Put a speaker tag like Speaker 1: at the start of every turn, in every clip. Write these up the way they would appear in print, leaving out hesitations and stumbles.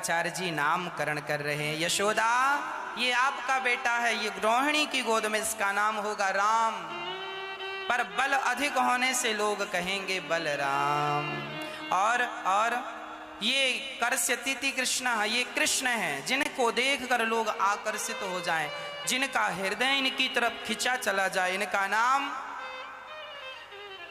Speaker 1: गर्गाचार्य जी नामकरण कर रहे हैं। यशोदा ये आपका बेटा है, ये रोहिणी की गोद में इसका नाम होगा राम, पर बल अधिक होने से लोग कहेंगे बलराम। और ये कर्ष्यति कृष्ण, ये कृष्ण हैं जिनको देखकर लोग आकर्षित हो जाएं, जिनका हृदय इनकी तरफ खिंचा चला जाए। इनका नाम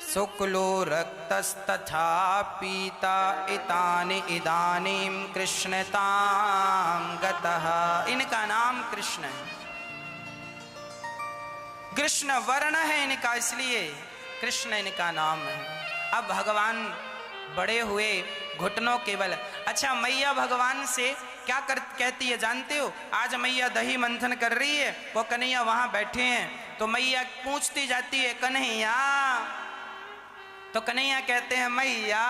Speaker 1: शुक्लो रक्तस्तथा पीता इतानि इदानीं कृष्णतां गतः। इनका नाम कृष्ण है, कृष्ण वर्ण है इनका, इसलिए कृष्ण इनका नाम है। अब भगवान बड़े हुए घुटनों के बल। अच्छा, मैया भगवान से क्या कहती है जानते हो? आज मैया दही मंथन कर रही है, वो कन्हैया वहां बैठे हैं, तो मैया पूछती जाती है कन्हैया, तो कन्हैया कहते हैं मैया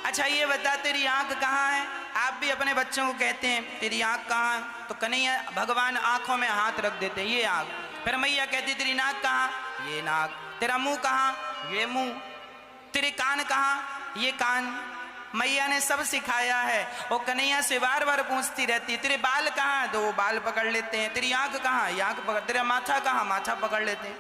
Speaker 1: अच्छा ये बता तेरी आंख कहाँ है? आप भी अपने बच्चों को कहते हैं तेरी आंख कहाँ है, तो कन्हैया भगवान आंखों में हाथ रख देते हैं, ये आंख। फिर मैया कहती तेरी नाक कहाँ? ये नाक। तेरा मुंह कहाँ? ये मुंह। तेरे कान कहाँ? ये कान। मैया ने सब सिखाया है। वो कन्हैया से बार बार पूछती रहती तेरे बाल कहाँ? तो वो बाल पकड़ लेते हैं। तेरी आंख कहाँ? ये आंख पकड़। तेरा माथा कहाँ? माथा पकड़ लेते हैं।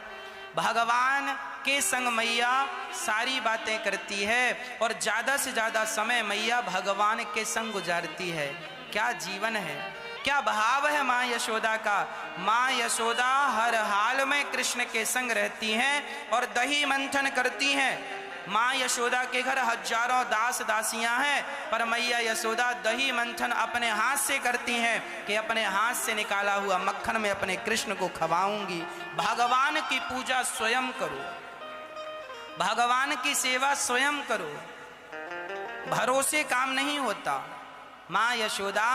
Speaker 1: भगवान के संग मैया सारी बातें करती है और ज्यादा से ज्यादा समय मैया भगवान के संग गुजारती है। क्या जीवन है, क्या भाव है माँ यशोदा का। माँ यशोदा हर हाल में कृष्ण के संग रहती हैं और दही मंथन करती हैं। माँ यशोदा के घर हजारों दास दासियां हैं, पर मैया यशोदा दही मंथन अपने हाथ से करती हैं कि अपने हाथ से निकाला हुआ मक्खन में अपने कृष्ण को खवाऊंगी। भगवान की पूजा स्वयं करो, भगवान की सेवा स्वयं करो, भरोसे काम नहीं होता। माँ यशोदा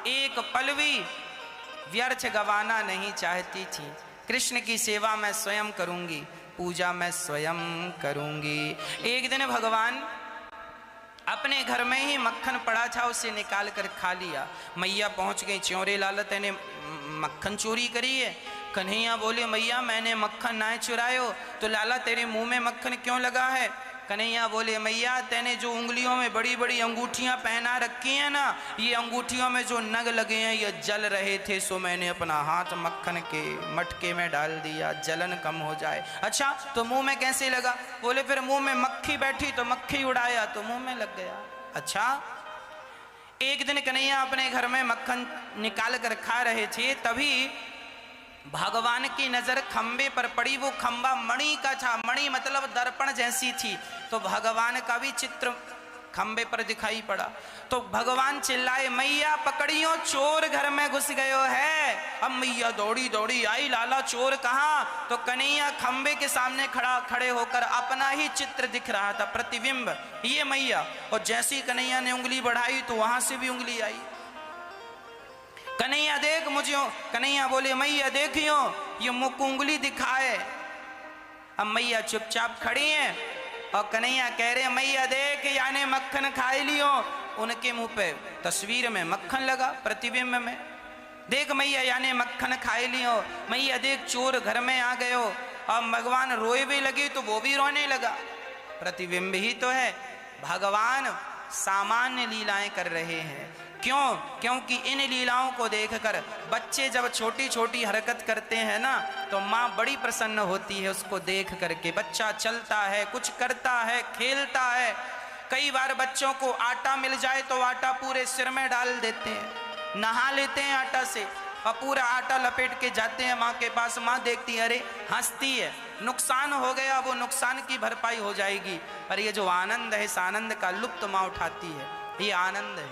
Speaker 1: एक पल भी व्यर्थ गवाना नहीं चाहती थी। कृष्ण की सेवा मैं स्वयं करूंगी, पूजा मैं स्वयं करूंगी। एक दिन भगवान अपने घर में ही मक्खन पड़ा था, उसे निकाल कर खा लिया। मैया पहुंच गई, च्योरे लाला तेने मक्खन चोरी करी है। कन्हैया बोले मैया मैंने मक्खन ना चुरायो। तो लाला तेरे मुंह में मक्खन क्यों लगा है? कन्हैया बोले मैया तेने जो उंगलियों में बड़ी बड़ी अंगूठियां पहना रखी हैं ना, ये अंगूठियों में जो नग लगे हैं ये जल रहे थे, सो मैंने अपना हाथ मक्खन के मटके में डाल दिया, जलन कम हो जाए। अच्छा तो मुंह में कैसे लगा? बोले फिर मुंह में मक्खी बैठी तो मक्खी उड़ाया तो मुंह में लग गया। अच्छा, एक दिन कन्हैया अपने घर में मक्खन निकाल कर खा रहे थे, तभी भगवान की नजर खंबे पर पड़ी। वो खंबा मणि का था, मणि मतलब दर्पण जैसी थी, तो भगवान का भी चित्र खंबे पर दिखाई पड़ा। तो भगवान चिल्लाए मैया पकड़ियो चोर घर में घुस गयो है। अब मैया दौड़ी दौड़ी आई, लाला चोर कहाँ? तो कन्हैया खंबे के सामने खड़े होकर अपना ही चित्र दिख रहा था, प्रतिबिंब, ये मैया। और जैसी कन्हैया ने उंगली बढ़ाई तो वहां से भी उंगली आई। कन्हैया देख मुझे। कन्हैया बोले मैया देखियो ये मुख उंगली दिखाए। अब मैया चुपचाप खड़ी हैं और कन्हैया कह रहे मैया देख यानी मक्खन खाई लियो। उनके मुंह पे तस्वीर में मक्खन लगा, प्रतिबिंब में। देख मैया यानी मक्खन खाई लियो। मैया देख चोर घर में आ गयो। और भगवान रोए भी लगे तो वो भी रोने लगा, प्रतिबिंब ही तो है। भगवान सामान्य लीलाएं कर रहे हैं। क्यों? क्योंकि इन लीलाओं को देखकर बच्चे जब छोटी छोटी हरकत करते हैं ना, तो माँ बड़ी प्रसन्न होती है उसको देख करके। बच्चा चलता है, कुछ करता है, खेलता है। कई बार बच्चों को आटा मिल जाए तो आटा पूरे सिर में डाल देते हैं, नहा लेते हैं आटा से और पूरा आटा लपेट के जाते हैं माँ के पास। माँ देखती है, अरे हंसती है, नुकसान हो गया, वो नुकसान की भरपाई हो जाएगी। पर ये जो आनंद है, इस आनंद का लुप्त माँ उठाती है, ये आनंद है।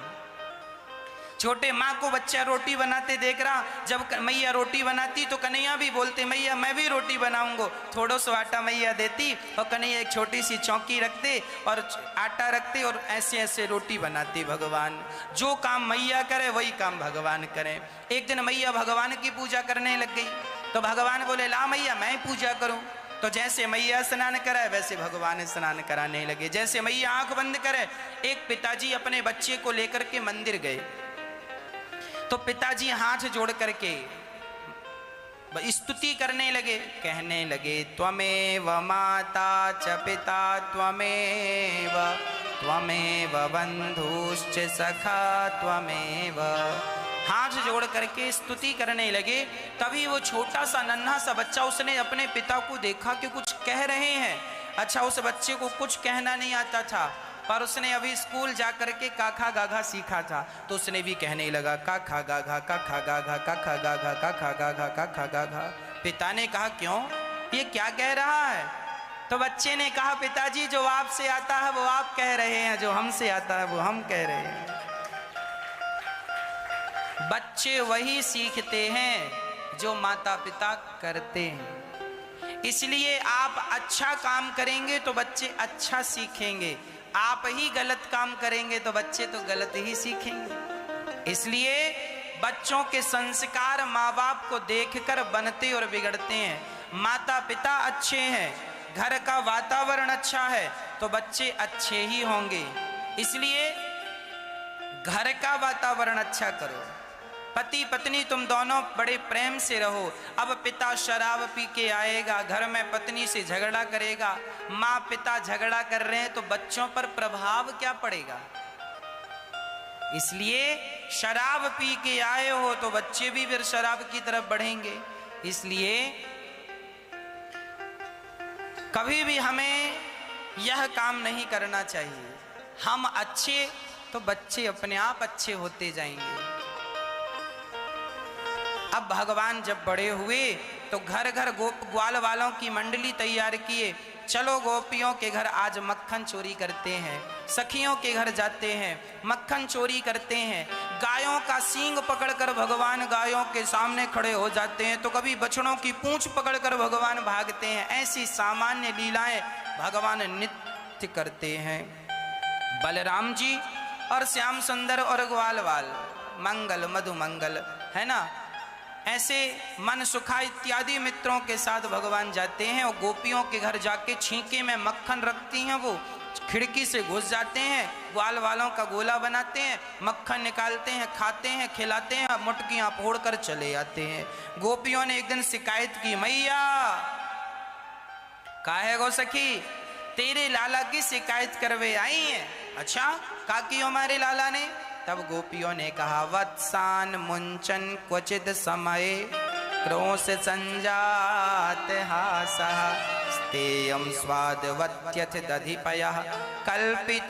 Speaker 1: छोटे माँ को बच्चा रोटी बनाते देख रहा, जब मैया रोटी बनाती तो कन्हैया भी बोलते मैया मैं भी रोटी बनाऊंगा। थोड़ा सा आटा मैया देती और कन्हैया एक छोटी सी चौकी रखते और आटा रखते और ऐसे ऐसे रोटी बनाती। भगवान जो काम मैया करे वही काम भगवान करें। एक दिन मैया भगवान की पूजा करने लग गई, तो भगवान बोले ला मैया मैं पूजा करूं। तो जैसे मैया स्नान कराए वैसे भगवान स्नान कराने लगे। जैसे मैया आंख बंद करे, एक पिताजी अपने बच्चे को लेकर के मंदिर गए, तो पिताजी हाथ जोड़ करके स्तुति करने लगे, कहने लगे त्वमेव माता च पिता त्वमेव, त्वमेव बंधुश्च सखा त्वमेव। हाथ जोड़ करके स्तुति करने लगे। तभी वो छोटा सा नन्हा सा बच्चा, उसने अपने पिता को देखा कि कुछ कह रहे हैं। अच्छा, उस बच्चे को कुछ कहना नहीं आता था, पर उसने अभी स्कूल जा करके काखा गाघा सीखा था, तो उसने भी कहने लगा काखा गाघा काखा गाघा काखा गाघा काखा गाघा काखा गाघा। पिता ने कहा क्यों, ये क्या कह रहा है? तो बच्चे ने कहा पिताजी, जो आपसे आता है वो आप कह रहे हैं, जो हमसे आता है वो हम कह रहे हैं। बच्चे वही सीखते हैं जो माता पिता करते हैं। इसलिए आप अच्छा काम करेंगे तो बच्चे अच्छा सीखेंगे, आप ही गलत काम करेंगे तो बच्चे तो गलत ही सीखेंगे। इसलिए बच्चों के संस्कार माँ बाप को देखकर बनते और बिगड़ते हैं। माता पिता अच्छे हैं, घर का वातावरण अच्छा है तो बच्चे अच्छे ही होंगे। इसलिए घर का वातावरण अच्छा करो। पति पत्नी तुम दोनों बड़े प्रेम से रहो। अब पिता शराब पी के आएगा, घर में पत्नी से झगड़ा करेगा, माँ पिता झगड़ा कर रहे हैं, तो बच्चों पर प्रभाव क्या पड़ेगा? इसलिए शराब पी के आए हो तो बच्चे भी फिर शराब की तरफ बढ़ेंगे। इसलिए कभी भी हमें यह काम नहीं करना चाहिए। हम अच्छे तो बच्चे अपने आप अच्छे होते जाएंगे। अब भगवान जब बड़े हुए तो घर घर ग्वाल वालों की मंडली तैयार किए। चलो गोपियों के घर आज मक्खन चोरी करते हैं, सखियों के घर जाते हैं, मक्खन चोरी करते हैं। गायों का सींग पकड़कर भगवान गायों के सामने खड़े हो जाते हैं, तो कभी बछड़ों की पूंछ पकड़कर भगवान भागते हैं। ऐसी सामान्य लीलाएं भगवान नित्य करते हैं। बलराम जी और श्याम सुंदर और ग्वाल वाल मंगल मधु मंगल है ना, ऐसे मन सुखा इत्यादि मित्रों के साथ भगवान जाते हैं और गोपियों के घर जाके छींके में मक्खन रखती हैं, वो खिड़की से घुस जाते हैं, ग्वाल वालों का गोला बनाते हैं, मक्खन निकालते हैं, खाते हैं, खिलाते हैं, मुटकियां फोड़ कर चले आते हैं। गोपियों ने एक दिन शिकायत की, मैया काहे गो सखी तेरे लाला की शिकायत करवे आई है। अच्छा का की हमारे लाला ने? तब गोपियों ने कहा वत्सान मुंचन क्वचित समय क्रोश संजात हासः स्तेयं स्वादवत्यथ दधिपयः कल्पितैस्तेययोगे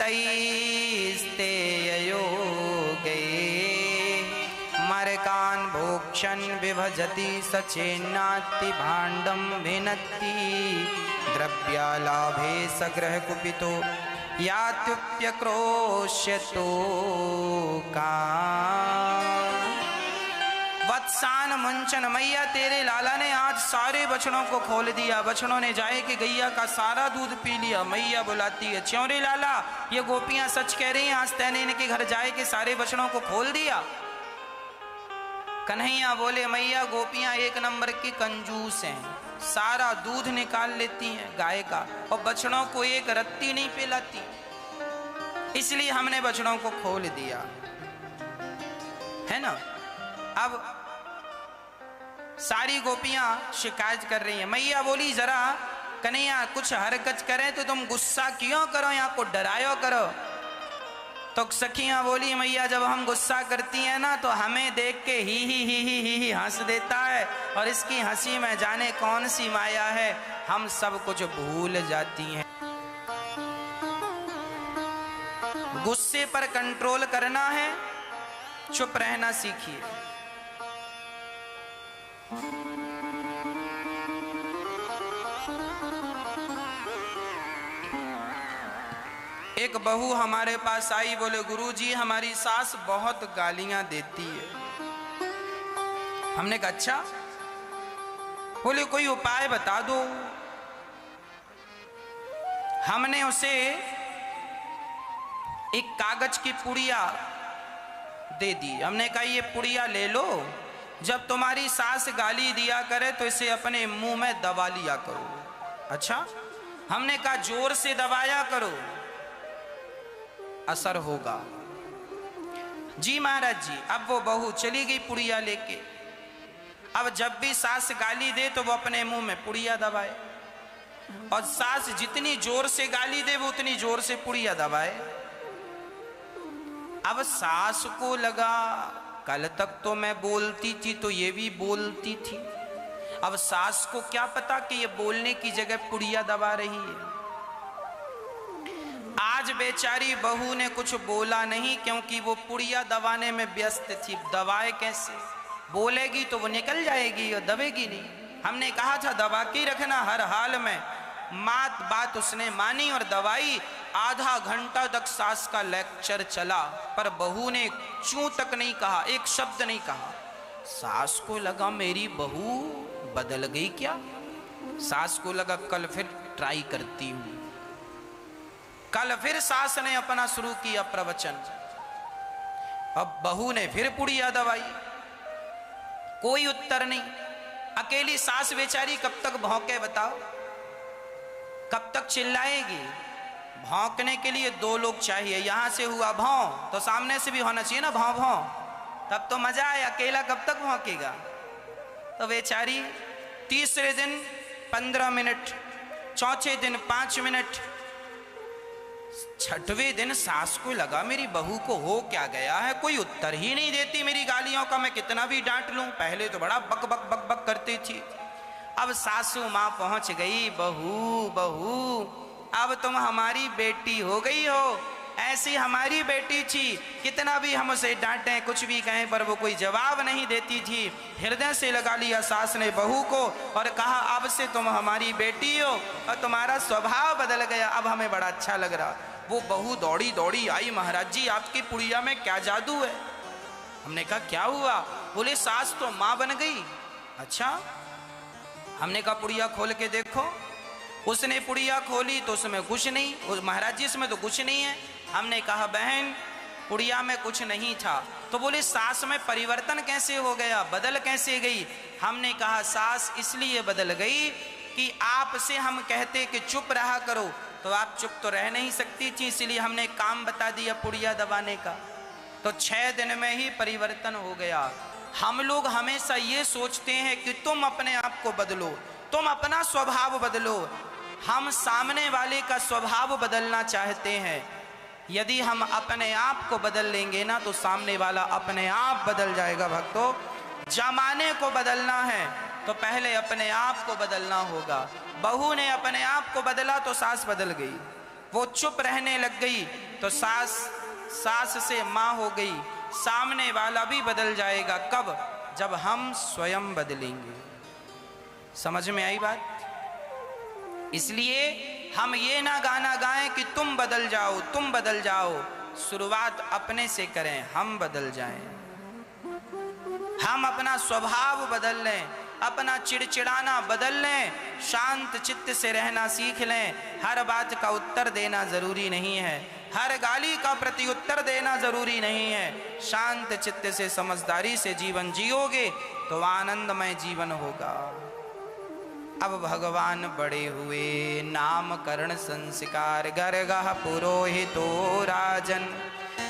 Speaker 1: मरकान् भोक्षन् विभजति सचेन्नाति भाण्डं भिनत्ति द्रव्यालाभे सग्रह कुपितो यात्युप्यक्रोश्यतो का। वत्सान मुंचन, मैया तेरे लाला ने आज सारे बछड़ों को खोल दिया। बछड़ों ने जाए कि गैया का सारा दूध पी लिया। मैया बुलाती है, क्यों रे लाला, ये गोपियां सच कह रही हैं, आज तैने इनके घर जाए कि सारे बछड़ों को खोल दिया? कन्हैया बोले, मैया गोपियां एक नंबर की कंजूस हैं, सारा दूध निकाल लेती हैं गाय का और बछड़ों को एक रत्ती नहीं पिलाती, इसलिए हमने बछड़ों को खोल दिया है ना। अब सारी गोपियां शिकायत कर रही हैं। मैया बोली, जरा कन्हैया कुछ हरकत करें तो तुम गुस्सा क्यों करो, यहाँ को डरायो करो। तो सखियां बोली, मैया जब हम गुस्सा करती हैं ना तो हमें देख के ही हंस देता है, और इसकी हंसी में जाने कौन सी माया है, हम सब कुछ भूल जाती हैं। गुस्से पर कंट्रोल करना है, चुप रहना सीखिए। एक बहू हमारे पास आई, बोले गुरुजी हमारी सास बहुत गालियां देती है। हमने कहा अच्छा, बोले कोई उपाय बता दो। हमने उसे एक कागज की पुड़िया दे दी। हमने कहा ये पुड़िया ले लो, जब तुम्हारी सास गाली दिया करे तो इसे अपने मुंह में दबा लिया करो। अच्छा, हमने कहा जोर से दबाया करो, असर होगा। जी महाराज जी। अब वो बहू चली गई पुड़िया लेके। अब जब भी सास गाली दे तो वो अपने मुंह में पुड़िया दबाए, और सास जितनी जोर से गाली दे वो उतनी जोर से पुड़िया दबाए। अब सास को लगा कल तक तो मैं बोलती थी तो ये भी बोलती थी, अब सास को क्या पता कि ये बोलने की जगह पुड़िया दबा रही है। आज बेचारी बहू ने कुछ बोला नहीं क्योंकि वो पुड़िया दबाने में व्यस्त थी। दबाए कैसे? बोलेगी तो वो निकल जाएगी और दबेगी नहीं। हमने कहा था दबा के रखना हर हाल में। बात उसने मानी और दवाई। आधा घंटा तक सास का लेक्चर चला पर बहू ने चूं तक नहीं कहा, एक शब्द नहीं कहा। सास को लगा मेरी बहू बदल गई क्या। सास को लगा कल फिर ट्राई करती हूं। कल फिर सास ने अपना शुरू किया प्रवचन। अब बहू ने फिर पुड़िया दबाई, कोई उत्तर नहीं। अकेली सास बेचारी कब तक भौंके बताओ, कब तक चिल्लाएगी। भौंकने के लिए दो लोग चाहिए। यहां से हुआ भौं तो सामने से भी होना चाहिए ना, भौं भौं, तब तो मजा आए। अकेला कब तक भौंकेगा। तो बेचारी तीसरे दिन 15 मिनट, चौथे दिन 5 मिनट, छठवें दिन सास को लगा मेरी बहू को हो क्या गया है, कोई उत्तर ही नहीं देती मेरी गालियों का, मैं कितना भी डांट लूं। पहले तो बड़ा बक बक बक बक करती थी। अब सासू माँ पहुंच गई। बहू बहू अब तुम हमारी बेटी हो गई हो, ऐसी हमारी बेटी थी। कितना भी हम उसे डांटें कुछ भी कहें पर वो कोई जवाब नहीं देती थी। हृदय से लगा लिया सास ने बहू को और कहा अब से तुम हमारी बेटी हो और तुम्हारा स्वभाव बदल गया, अब हमें बड़ा अच्छा लग रहा। वो बहू दौड़ी दौड़ी आई, महाराज जी आपकी पुड़िया में क्या जादू है। हमने कहा क्या हुआ। बोले सास तो माँ बन गई। अच्छा। हमने कहा पुड़िया खोल के देखो। उसने पुड़िया खोली तो उसमें कुछ नहीं। महाराज जी इसमें तो कुछ नहीं है। हमने कहा बहन पुड़िया में कुछ नहीं था। तो बोले सास में परिवर्तन कैसे हो गया, बदल कैसे गई। हमने कहा सास इसलिए बदल गई कि आपसे हम कहते कि चुप रहा करो तो आप चुप तो रह नहीं सकती थी, इसलिए हमने काम बता दिया पुड़िया दबाने का। तो 6 दिन में ही परिवर्तन हो गया। हम लोग हमेशा ये सोचते हैं कि तुम अपने आप को बदलो, तुम अपना स्वभाव बदलो। हम सामने वाले का स्वभाव बदलना चाहते हैं। यदि हम अपने आप को बदल लेंगे ना तो सामने वाला अपने आप बदल जाएगा। भक्तों, जमाने को बदलना है तो पहले अपने आप को बदलना होगा। बहू ने अपने आप को बदला तो सास बदल गई। वो चुप रहने लग गई तो सास से माँ हो गई। सामने वाला भी बदल जाएगा। कब? जब हम स्वयं बदलेंगे। समझ में आई बात? इसलिए हम ये ना गाना गाएं कि तुम बदल जाओ, तुम बदल जाओ। शुरुआत अपने से करें, हम बदल जाएं। हम अपना स्वभाव बदल लें, अपना चिड़चिड़ाना बदल लें, शांत चित्त से रहना सीख लें। हर बात का उत्तर देना जरूरी नहीं है, हर गाली का प्रति उत्तर देना जरूरी नहीं है। शांत चित्त से समझदारी से जीवन जियोगे तो आनंदमय जीवन होगा। अब भगवान बड़े हुए, नामकरण संस्कार गर्गः पुरोहितो राजन,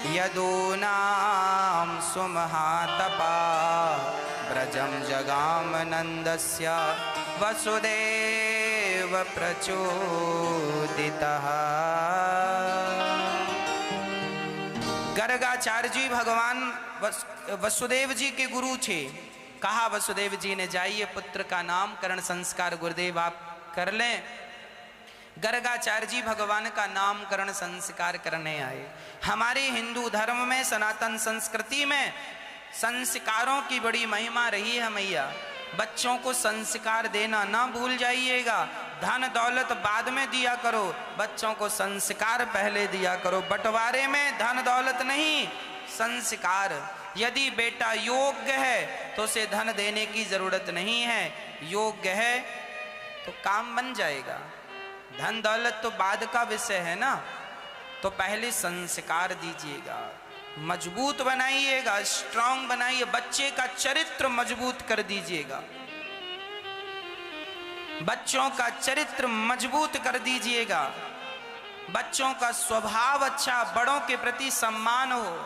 Speaker 1: यदो नाम सुमहातपा, ब्रजम जगाम नंदस्य वसुदेव प्रचोदितः। गर्गाचार्य जी भगवान वसुदेव जी के गुरु थे। कहा वसुदेव जी ने जाइए पुत्र का नामकरण संस्कार गुरुदेव आप कर लें। गर्गाचार्य जी भगवान का नामकरण संस्कार करने आए। हमारे हिंदू धर्म में, सनातन संस्कृति में संस्कारों की बड़ी महिमा रही है मैया। बच्चों को संस्कार देना ना भूल जाइएगा। धन दौलत बाद में दिया करो, बच्चों को संस्कार पहले दिया करो। बंटवारे में धन दौलत नहीं, संस्कार। यदि बेटा योग्य है तो उसे धन देने की जरूरत नहीं है, योग्य है तो काम बन जाएगा। धन दौलत तो बाद का विषय है ना। तो पहले संस्कार दीजिएगा, मजबूत बनाइएगा, स्ट्रांग बनाइए। बच्चे का चरित्र मजबूत कर दीजिएगा, बच्चों का चरित्र मजबूत कर दीजिएगा। बच्चों का स्वभाव अच्छा, बड़ों के प्रति सम्मान हो,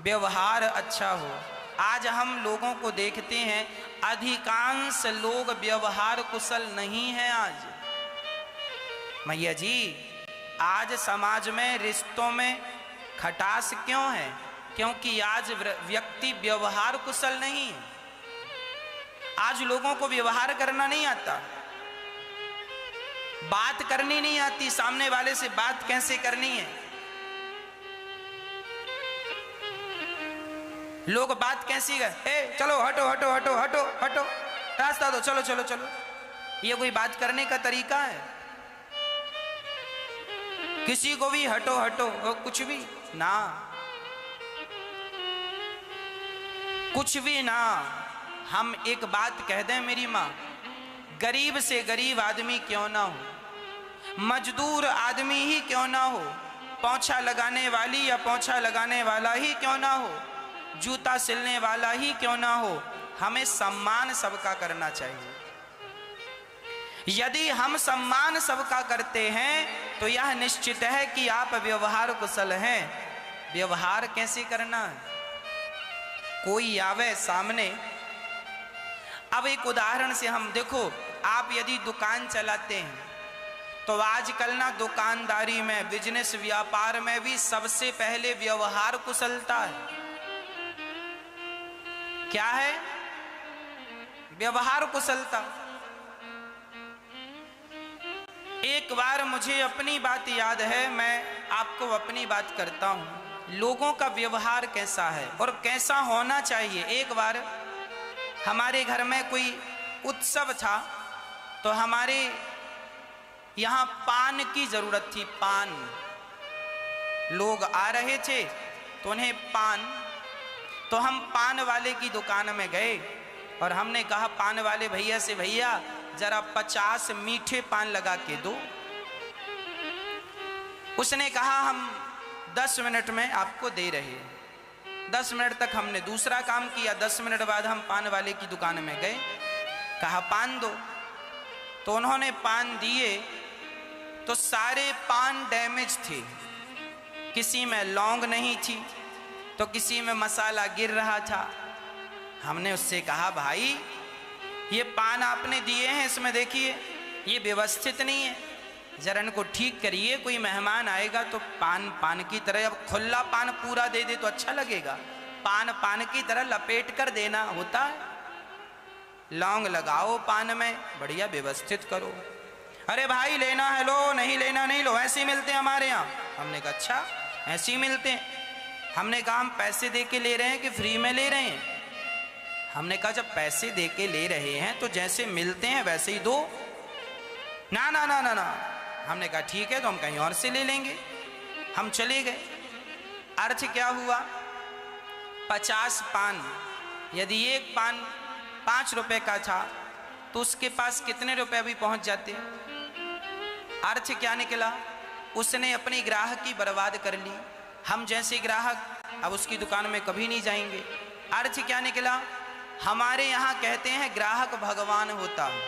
Speaker 1: व्यवहार अच्छा हो। आज हम लोगों को देखते हैं अधिकांश लोग व्यवहार कुशल नहीं है आज। मैया जी, आज समाज में रिश्तों में खटास क्यों है? क्योंकि आज व्यक्ति व्यवहार कुशल नहीं है। आज लोगों को व्यवहार करना नहीं आता, बात करनी नहीं आती, सामने वाले से बात कैसे करनी है। लोग बात कैसी कर, चलो हटो हटो हटो हटो हटो, रास्ता दो, चलो चलो चलो, ये कोई बात करने का तरीका है? किसी को भी हटो हटो, कुछ भी ना, कुछ भी ना। हम एक बात कह दें मेरी माँ, गरीब से गरीब आदमी क्यों ना हो, मजदूर आदमी ही क्यों ना हो, पोंछा लगाने वाली या पोंछा लगाने वाला ही क्यों ना हो, जूता सिलने वाला ही क्यों ना हो, हमें सम्मान सबका करना चाहिए। यदि हम सम्मान सबका करते हैं तो यह निश्चित है कि आप व्यवहार कुशल हैं। व्यवहार कैसे करना है? कोई आवे सामने, अब एक उदाहरण से हम देखो, आप यदि दुकान चलाते हैं तो आजकल ना दुकानदारी में, बिजनेस व्यापार में भी सबसे पहले व्यवहार कुशलता है। क्या है? व्यवहार कुशलता। एक बार मुझे अपनी बात याद है, मैं आपको अपनी बात करता हूं, लोगों का व्यवहार कैसा है और कैसा होना चाहिए। एक बार हमारे घर में कोई उत्सव था तो हमारे यहाँ पान की जरूरत थी। पान, लोग आ रहे थे तो उन्हें पान, तो हम पान वाले की दुकान में गए और हमने कहा पान वाले भैया से, भैया जरा 50 मीठे पान लगा के दो। उसने कहा हम 10 मिनट में आपको दे रहे हैं। 10 मिनट तक हमने दूसरा काम किया। 10 मिनट बाद हम पान वाले की दुकान में गए, कहा पान दो, तो उन्होंने पान दिए तो सारे पान डैमेज थे। किसी में लौंग नहीं थी तो किसी में मसाला गिर रहा था। हमने उससे कहा भाई ये पान आपने दिए हैं, इसमें देखिए ये व्यवस्थित नहीं है, जरा इनको ठीक करिए। कोई मेहमान आएगा तो पान पान की तरह, अब खुला पान पूरा दे दे तो अच्छा लगेगा, पान पान की तरह लपेट कर देना होता है। लौंग लगाओ पान में, बढ़िया व्यवस्थित करो। अरे भाई लेना है लो, नहीं लेना नहीं लो, ऐसे ही मिलते हैं हमारे यहाँ। हमने कहा अच्छा ऐसे ही मिलते हैं। हमने कहा हम पैसे दे के ले रहे हैं कि फ्री में ले रहे हैं? हमने कहा जब पैसे दे के ले रहे हैं तो जैसे मिलते हैं वैसे ही दो। ना ना ना ना ना। हमने कहा ठीक है तो हम कहीं और से ले लेंगे। हम चले गए। अर्थ क्या हुआ? 50 पान, यदि एक पान 5 रुपए का था तो उसके पास कितने रुपए भी पहुंच जाते? अर्थ क्या निकला? उसने अपनी ग्राहकी बर्बाद कर ली। हम जैसे ग्राहक अब उसकी दुकान में कभी नहीं जाएंगे। अर्थ क्या निकला? हमारे यहाँ कहते हैं ग्राहक भगवान होता है।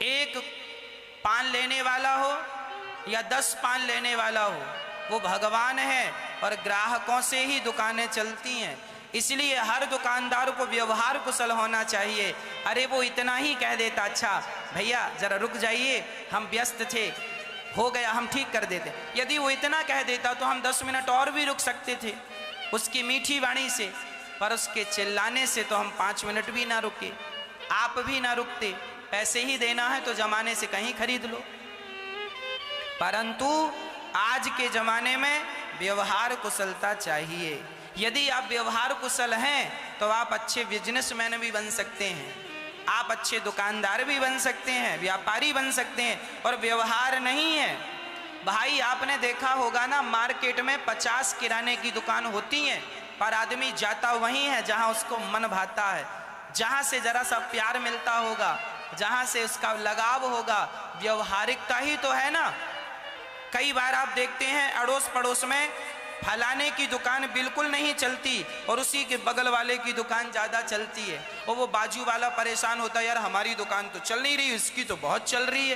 Speaker 1: एक पान लेने वाला हो या 10 पान लेने वाला हो, वो भगवान है और ग्राहकों से ही दुकानें चलती हैं। इसलिए हर दुकानदार को व्यवहार कुशल होना चाहिए। अरे वो इतना ही कह देता, अच्छा भैया जरा रुक जाइए हम व्यस्त थे, हो गया हम ठीक कर देते। यदि वो इतना कह देता तो हम 10 मिनट और भी रुक सकते थे उसकी मीठी वाणी से, पर उसके चिल्लाने से तो हम 5 मिनट भी ना रुके, आप भी ना रुकते। पैसे ही देना है तो जमाने से कहीं खरीद लो। परंतु आज के जमाने में व्यवहार कुशलता चाहिए। यदि आप व्यवहार कुशल हैं तो आप अच्छे बिजनेसमैन भी बन सकते हैं, आप अच्छे दुकानदार भी बन सकते हैं, व्यापारी बन सकते हैं। और व्यवहार नहीं है भाई, आपने देखा होगा ना मार्केट में 50 किराने की दुकान होती हैं, पर आदमी जाता वहीं है जहां उसको मन भाता है, जहां से जरा सा प्यार मिलता होगा, जहां से उसका लगाव होगा। व्यवहारिकता ही तो है ना। कई बार आप देखते हैं अड़ोस पड़ोस में फलाने की दुकान बिल्कुल नहीं चलती और उसी के बगल वाले की दुकान ज़्यादा चलती है, और वो बाजू वाला परेशान होता है यार हमारी दुकान तो चल नहीं रही, इसकी तो बहुत चल रही है।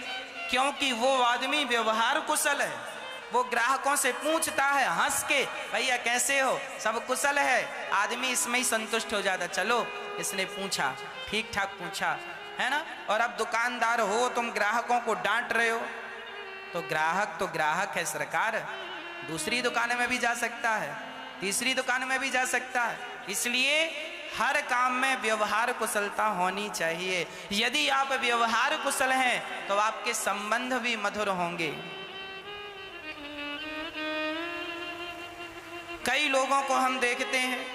Speaker 1: क्योंकि वो आदमी व्यवहार कुशल है। वो ग्राहकों से पूछता है हंस के, भैया कैसे हो, सब कुशल है। आदमी इसमें ही संतुष्ट हो जाता, चलो इसने पूछा, ठीक ठाक पूछा, है ना। और अब दुकानदार हो तुम, ग्राहकों को डांट रहे हो, तो ग्राहक है सरकार, दूसरी दुकान में भी जा सकता है, तीसरी दुकान में भी जा सकता है। इसलिए हर काम में व्यवहार कुशलता होनी चाहिए। यदि आप व्यवहार कुशल हैं तो आपके संबंध भी मधुर होंगे। कई लोगों को हम देखते हैं,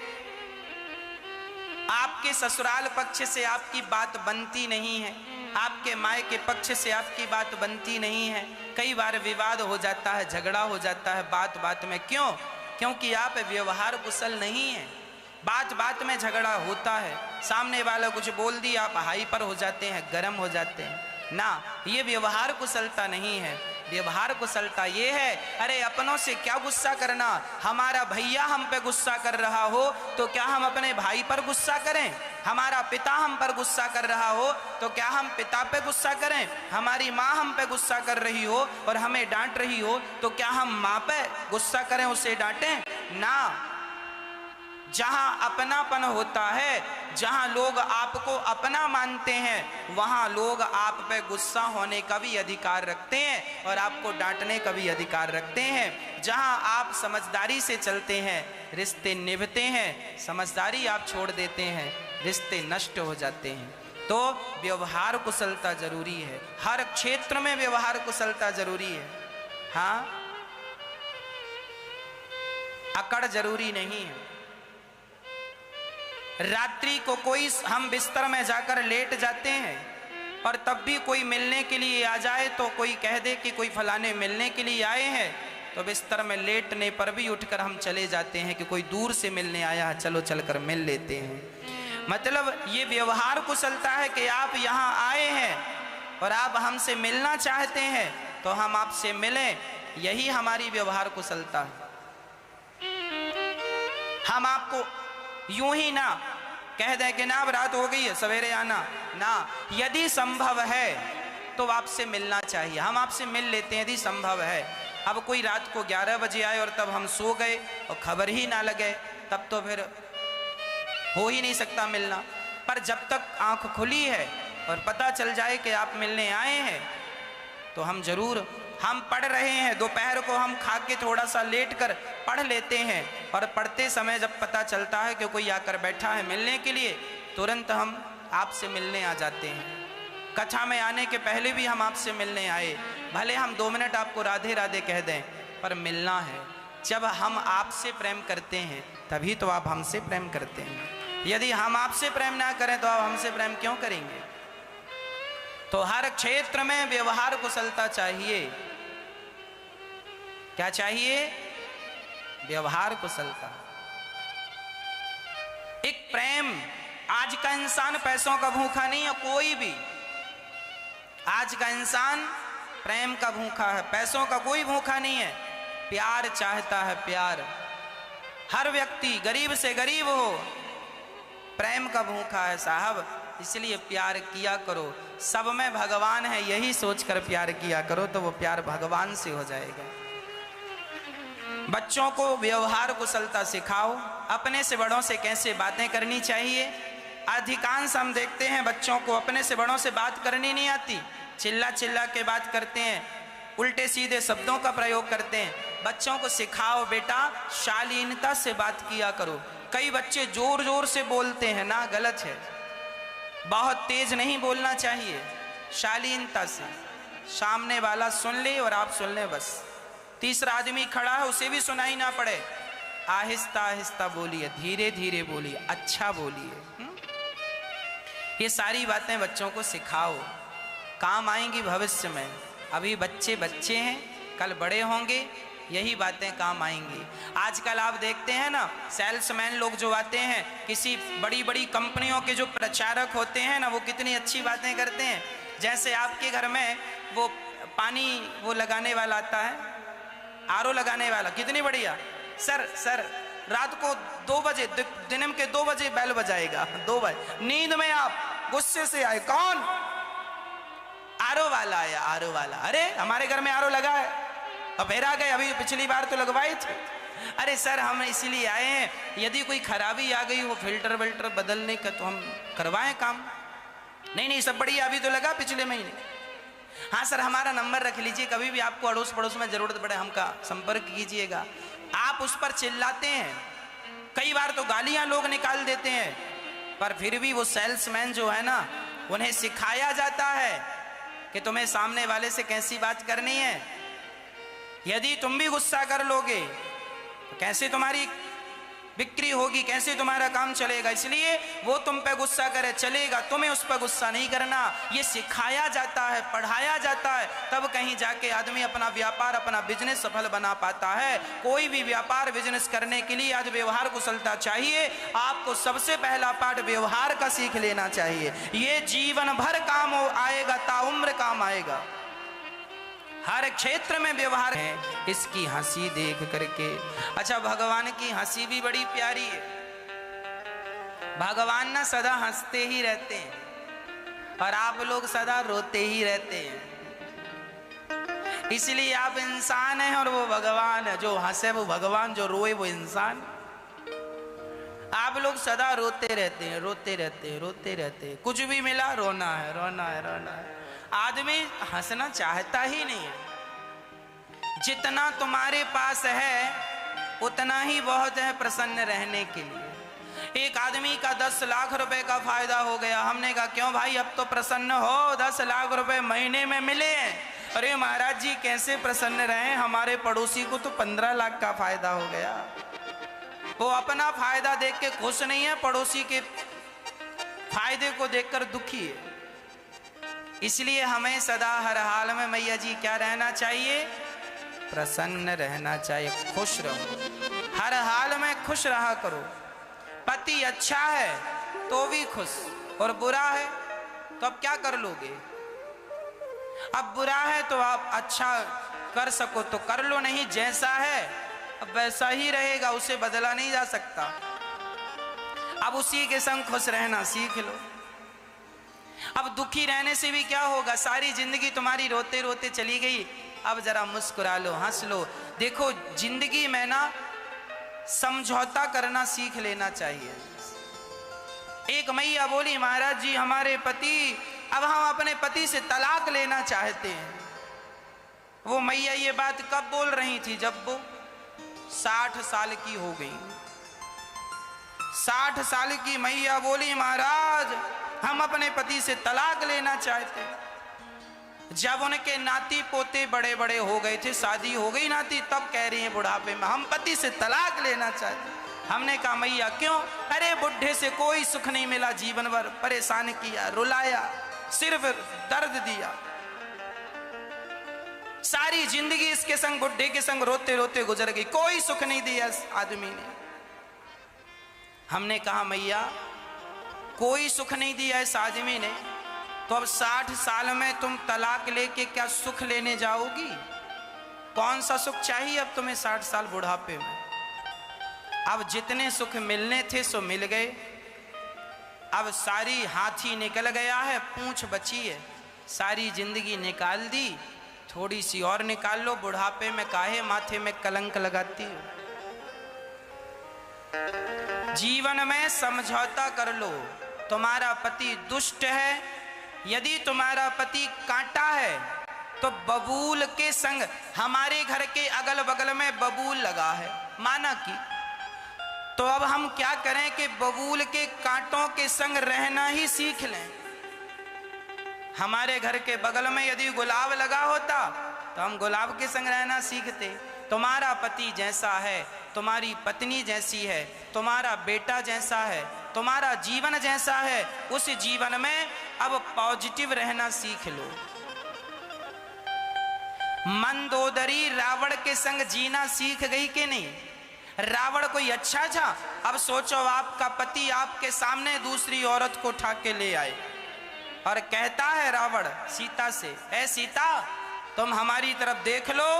Speaker 1: आपके ससुराल पक्ष से आपकी बात बनती नहीं है, आपके मायके के पक्ष से आपकी बात बनती नहीं है। कई बार विवाद हो जाता है, झगड़ा हो जाता है बात बात में। क्यों? क्योंकि आप व्यवहार कुशल नहीं हैं। बात बात में झगड़ा होता है, सामने वाला कुछ बोल दिया, आप हाइपर हो जाते हैं, गर्म हो जाते हैं ना। ये व्यवहार कुशलता नहीं है। व्यवहार कुशलता ये है, अरे अपनों से क्या गुस्सा करना, हमारा भैया हम पे गुस्सा कर रहा हो तो क्या हम अपने भाई पर गुस्सा करें, हमारा पिता हम पर गुस्सा कर रहा हो तो क्या हम पिता पे गुस्सा करें, हमारी माँ हम पे गुस्सा कर रही हो और हमें डांट रही हो तो क्या हम माँ पे गुस्सा करें, उसे डांटें ना। जहां अपनापन होता है, जहां लोग आपको अपना मानते हैं, वहां लोग आप पे गुस्सा होने का भी अधिकार रखते हैं और आपको डांटने का भी अधिकार रखते हैं। जहां आप समझदारी से चलते हैं, रिश्ते निभते हैं, समझदारी आप छोड़ देते हैं, रिश्ते नष्ट हो जाते हैं। तो व्यवहार कुशलता जरूरी है, हर क्षेत्र में व्यवहार कुशलता जरूरी है। हाँ, अकड़ जरूरी नहीं है। रात्रि को कोई, हम बिस्तर में जाकर लेट जाते हैं और तब भी कोई मिलने के लिए आ जाए तो कोई कह दे कि कोई फलाने मिलने के लिए आए हैं, तो बिस्तर में लेटने पर भी उठकर हम चले जाते हैं कि कोई दूर से मिलने आया है, चलो चलकर मिल लेते हैं। मतलब ये व्यवहार कुशलता है कि आप यहाँ आए हैं और आप हमसे मिलना चाहते हैं तो हम आपसे मिलें, यही हमारी व्यवहार कुशलता है। हम आपको यूं ही ना कह दें कि ना अब रात हो गई है सवेरे आना ना, यदि संभव है तो आपसे मिलना चाहिए, हम आपसे मिल लेते हैं यदि संभव है। अब कोई रात को 11 बजे आए और तब हम सो गए और खबर ही ना लगे, तब तो फिर हो ही नहीं सकता मिलना। पर जब तक आंख खुली है और पता चल जाए कि आप मिलने आए हैं तो हम जरूर, हम पढ़ रहे हैं, दोपहर को हम खा के थोड़ा सा लेट कर पढ़ लेते हैं और पढ़ते समय जब पता चलता है कि कोई आकर बैठा है मिलने के लिए, तुरंत हम आपसे मिलने आ जाते हैं। कथा में आने के पहले भी हम आपसे मिलने आए, भले हम 2 मिनट आपको राधे राधे कह दें, पर मिलना है। जब हम आपसे प्रेम करते हैं तभी तो आप हमसे प्रेम करते हैं। यदि हम आपसे प्रेम ना करें तो आप हमसे प्रेम क्यों करेंगे? तो हर क्षेत्र में व्यवहार कुशलता चाहिए। क्या चाहिए? व्यवहार कुशलता। एक प्रेम, आज का इंसान पैसों का भूखा नहीं है, कोई भी आज का इंसान प्रेम का भूखा है, पैसों का कोई भूखा नहीं है। प्यार चाहता है, प्यार। हर व्यक्ति गरीब से गरीब हो, प्रेम का भूखा है साहब। इसलिए प्यार किया करो, सब में भगवान है यही सोचकर प्यार किया करो, तो वो प्यार भगवान से हो जाएगा। बच्चों को व्यवहार कुशलता सिखाओ, अपने से बड़ों से कैसे बातें करनी चाहिए। अधिकांश हम देखते हैं बच्चों को अपने से बड़ों से बात करनी नहीं आती, चिल्ला चिल्ला के बात करते हैं, उल्टे सीधे शब्दों का प्रयोग करते हैं। बच्चों को सिखाओ बेटा शालीनता से बात किया करो। कई बच्चे जोर जोर से बोलते हैं ना, गलत है, बहुत तेज नहीं बोलना चाहिए, शालीनता से, सामने वाला सुन ले और आप सुन ले बस। तीसरा आदमी खड़ा है उसे भी सुनाई ना पड़े, आहिस्ता आहिस्ता बोलिए, धीरे धीरे बोलिए, अच्छा बोलिए। ये सारी बातें बच्चों को सिखाओ, काम आएंगी भविष्य में। अभी बच्चे बच्चे हैं, कल बड़े होंगे, यही बातें काम आएंगी। आजकल आप देखते हैं ना, सेल्समैन लोग जो आते हैं, किसी बड़ी बड़ी कंपनियों के जो प्रचारक होते हैं ना, वो कितनी अच्छी बातें करते हैं। जैसे आपके घर में वो पानी वो लगाने वाला आता है, आरओ लगाने वाला, कितनी बढ़िया। सर रात को 2 बजे, दिन के 2 बजे बेल बजाएगा, 2 बजे नींद में आप गुस्से से आए, कौन? आरओ वाला आया, आरओ वाला। अरे हमारे घर में आरओ लगा है, अब फिर आ गए, अभी पिछली बार तो लगवाए थे। अरे सर हम इसलिए आए हैं, यदि कोई खराबी आ गई वो फिल्टर विल्टर बदलने का तो हम करवाएं काम। नहीं नहीं सब बढ़िया, अभी तो लगा पिछले महीने। हाँ सर हमारा नंबर रख लीजिए, कभी भी आपको अड़ोस पड़ोस में जरूरत पड़े हमका संपर्क कीजिएगा। आप उस पर चिल्लाते हैं, कई बार तो गालियां लोग निकाल देते हैं, पर फिर भी वो सेल्समैन जो है ना, उन्हें सिखाया जाता है कि तुम्हें सामने वाले से कैसी बात करनी है। यदि तुम भी गुस्सा कर लोगे तो कैसे तुम्हारी बिक्री होगी, कैसे तुम्हारा काम चलेगा। इसलिए वो तुम पे गुस्सा करे चलेगा, तुम्हें उस पर गुस्सा नहीं करना। ये सिखाया जाता है, पढ़ाया जाता है, तब कहीं जाके आदमी अपना व्यापार, अपना बिजनेस सफल बना पाता है। कोई भी व्यापार बिजनेस करने के लिए आज व्यवहार कुशलता चाहिए। आपको सबसे पहला पाठ व्यवहार का सीख लेना चाहिए। ये जीवन भर काम आएगा, ताउम्र काम आएगा। हर क्षेत्र में व्यवहार है। इसकी हंसी देख करके, अच्छा भगवान की हंसी भी बड़ी प्यारी है। भगवान ना सदा हंसते ही रहते हैं और आप लोग सदा रोते ही रहते हैं। इसलिए आप इंसान हैं और वो भगवान है। जो हंसे वो भगवान, जो रोए वो इंसान। आप लोग सदा रोते रहते हैं, रोते रहते हैं, रोते रहते हैं। कुछ भी मिला रोना है, रोना है, रोना है। आदमी हंसना चाहता ही नहीं है। जितना तुम्हारे पास है उतना ही बहुत है प्रसन्न रहने के लिए। एक आदमी का 10 लाख रुपए का फायदा हो गया। हमने कहा क्यों भाई अब तो प्रसन्न हो, 10 लाख रुपए महीने में मिले हैं। अरे महाराज जी कैसे प्रसन्न रहे, हमारे पड़ोसी को तो 15 लाख का फायदा हो गया। वो अपना फायदा देख के खुश नहीं है, पड़ोसी के फायदे को देखकर दुखी है। इसलिए हमें सदा हर हाल में मैया जी क्या रहना चाहिए, प्रसन्न रहना चाहिए, खुश रहो। हर हाल में खुश रहा करो। पति अच्छा है तो भी खुश, और बुरा है तो अब क्या कर लोगे। अब बुरा है तो आप अच्छा कर सको तो कर लो, नहीं जैसा है अब वैसा ही रहेगा, उसे बदला नहीं जा सकता। अब उसी के संग खुश रहना सीख लो। अब दुखी रहने से भी क्या होगा, सारी जिंदगी तुम्हारी रोते रोते चली गई। अब जरा मुस्कुरा लो, हंस लो। देखो जिंदगी में ना समझौता करना सीख लेना चाहिए। एक मैया बोली महाराज जी हमारे पति, अब हम अपने पति से तलाक लेना चाहते हैं। वो मैया ये बात कब बोल रही थी, जब वो 60 साल की हो गई। 60 साल की मैया बोली महाराज हम अपने पति से तलाक लेना चाहते हैं। जब उनके नाती पोते बड़े बड़े हो गए थे, शादी हो गई नाती, तब कह रही हैं बुढ़ापे में हम पति से तलाक लेना चाहते हैं। हमने कहा मैया क्यों। अरे बुढ़े से कोई सुख नहीं मिला, जीवन भर परेशान किया, रुलाया, सिर्फ दर्द दिया। सारी जिंदगी इसके संग, बुढ़े के संग रोते रोते गुजर गई, कोई सुख नहीं दिया इस आदमी ने। हमने कहा मैया कोई सुख नहीं दिया इस आदमी ने, तो अब 60 साल में तुम तलाक लेके क्या सुख लेने जाओगी। कौन सा सुख चाहिए अब तुम्हें 60 साल बुढ़ापे में। अब जितने सुख मिलने थे सो मिल गए। अब सारी हाथी निकल गया है, पूंछ बची है। सारी जिंदगी निकाल दी, थोड़ी सी और निकाल लो। बुढ़ापे में काहे माथे में कलंक लगाती हो। जीवन में समझौता कर लो। तुम्हारा पति दुष्ट है, यदि तुम्हारा पति कांटा है तो बबूल के संग, हमारे घर के अगल बगल में बबूल लगा है माना कि, तो अब हम क्या करें कि बबूल के कांटों के संग रहना ही सीख लें। हमारे घर के बगल में यदि गुलाब लगा होता तो हम गुलाब के संग रहना सीखते। तुम्हारा पति जैसा है, तुम्हारी पत्नी जैसी है, तुम्हारा बेटा जैसा है, तुम्हारा जीवन जैसा है, उस जीवन में अब पॉजिटिव रहना सीख लो। मंदोदरी रावण के संग जीना सीख गई कि नहीं। रावण कोई अच्छा था। अब सोचो आपका पति आपके सामने दूसरी औरत को उठा के ले आए और कहता है रावण सीता से, ऐ सीता तुम हमारी तरफ देख लो,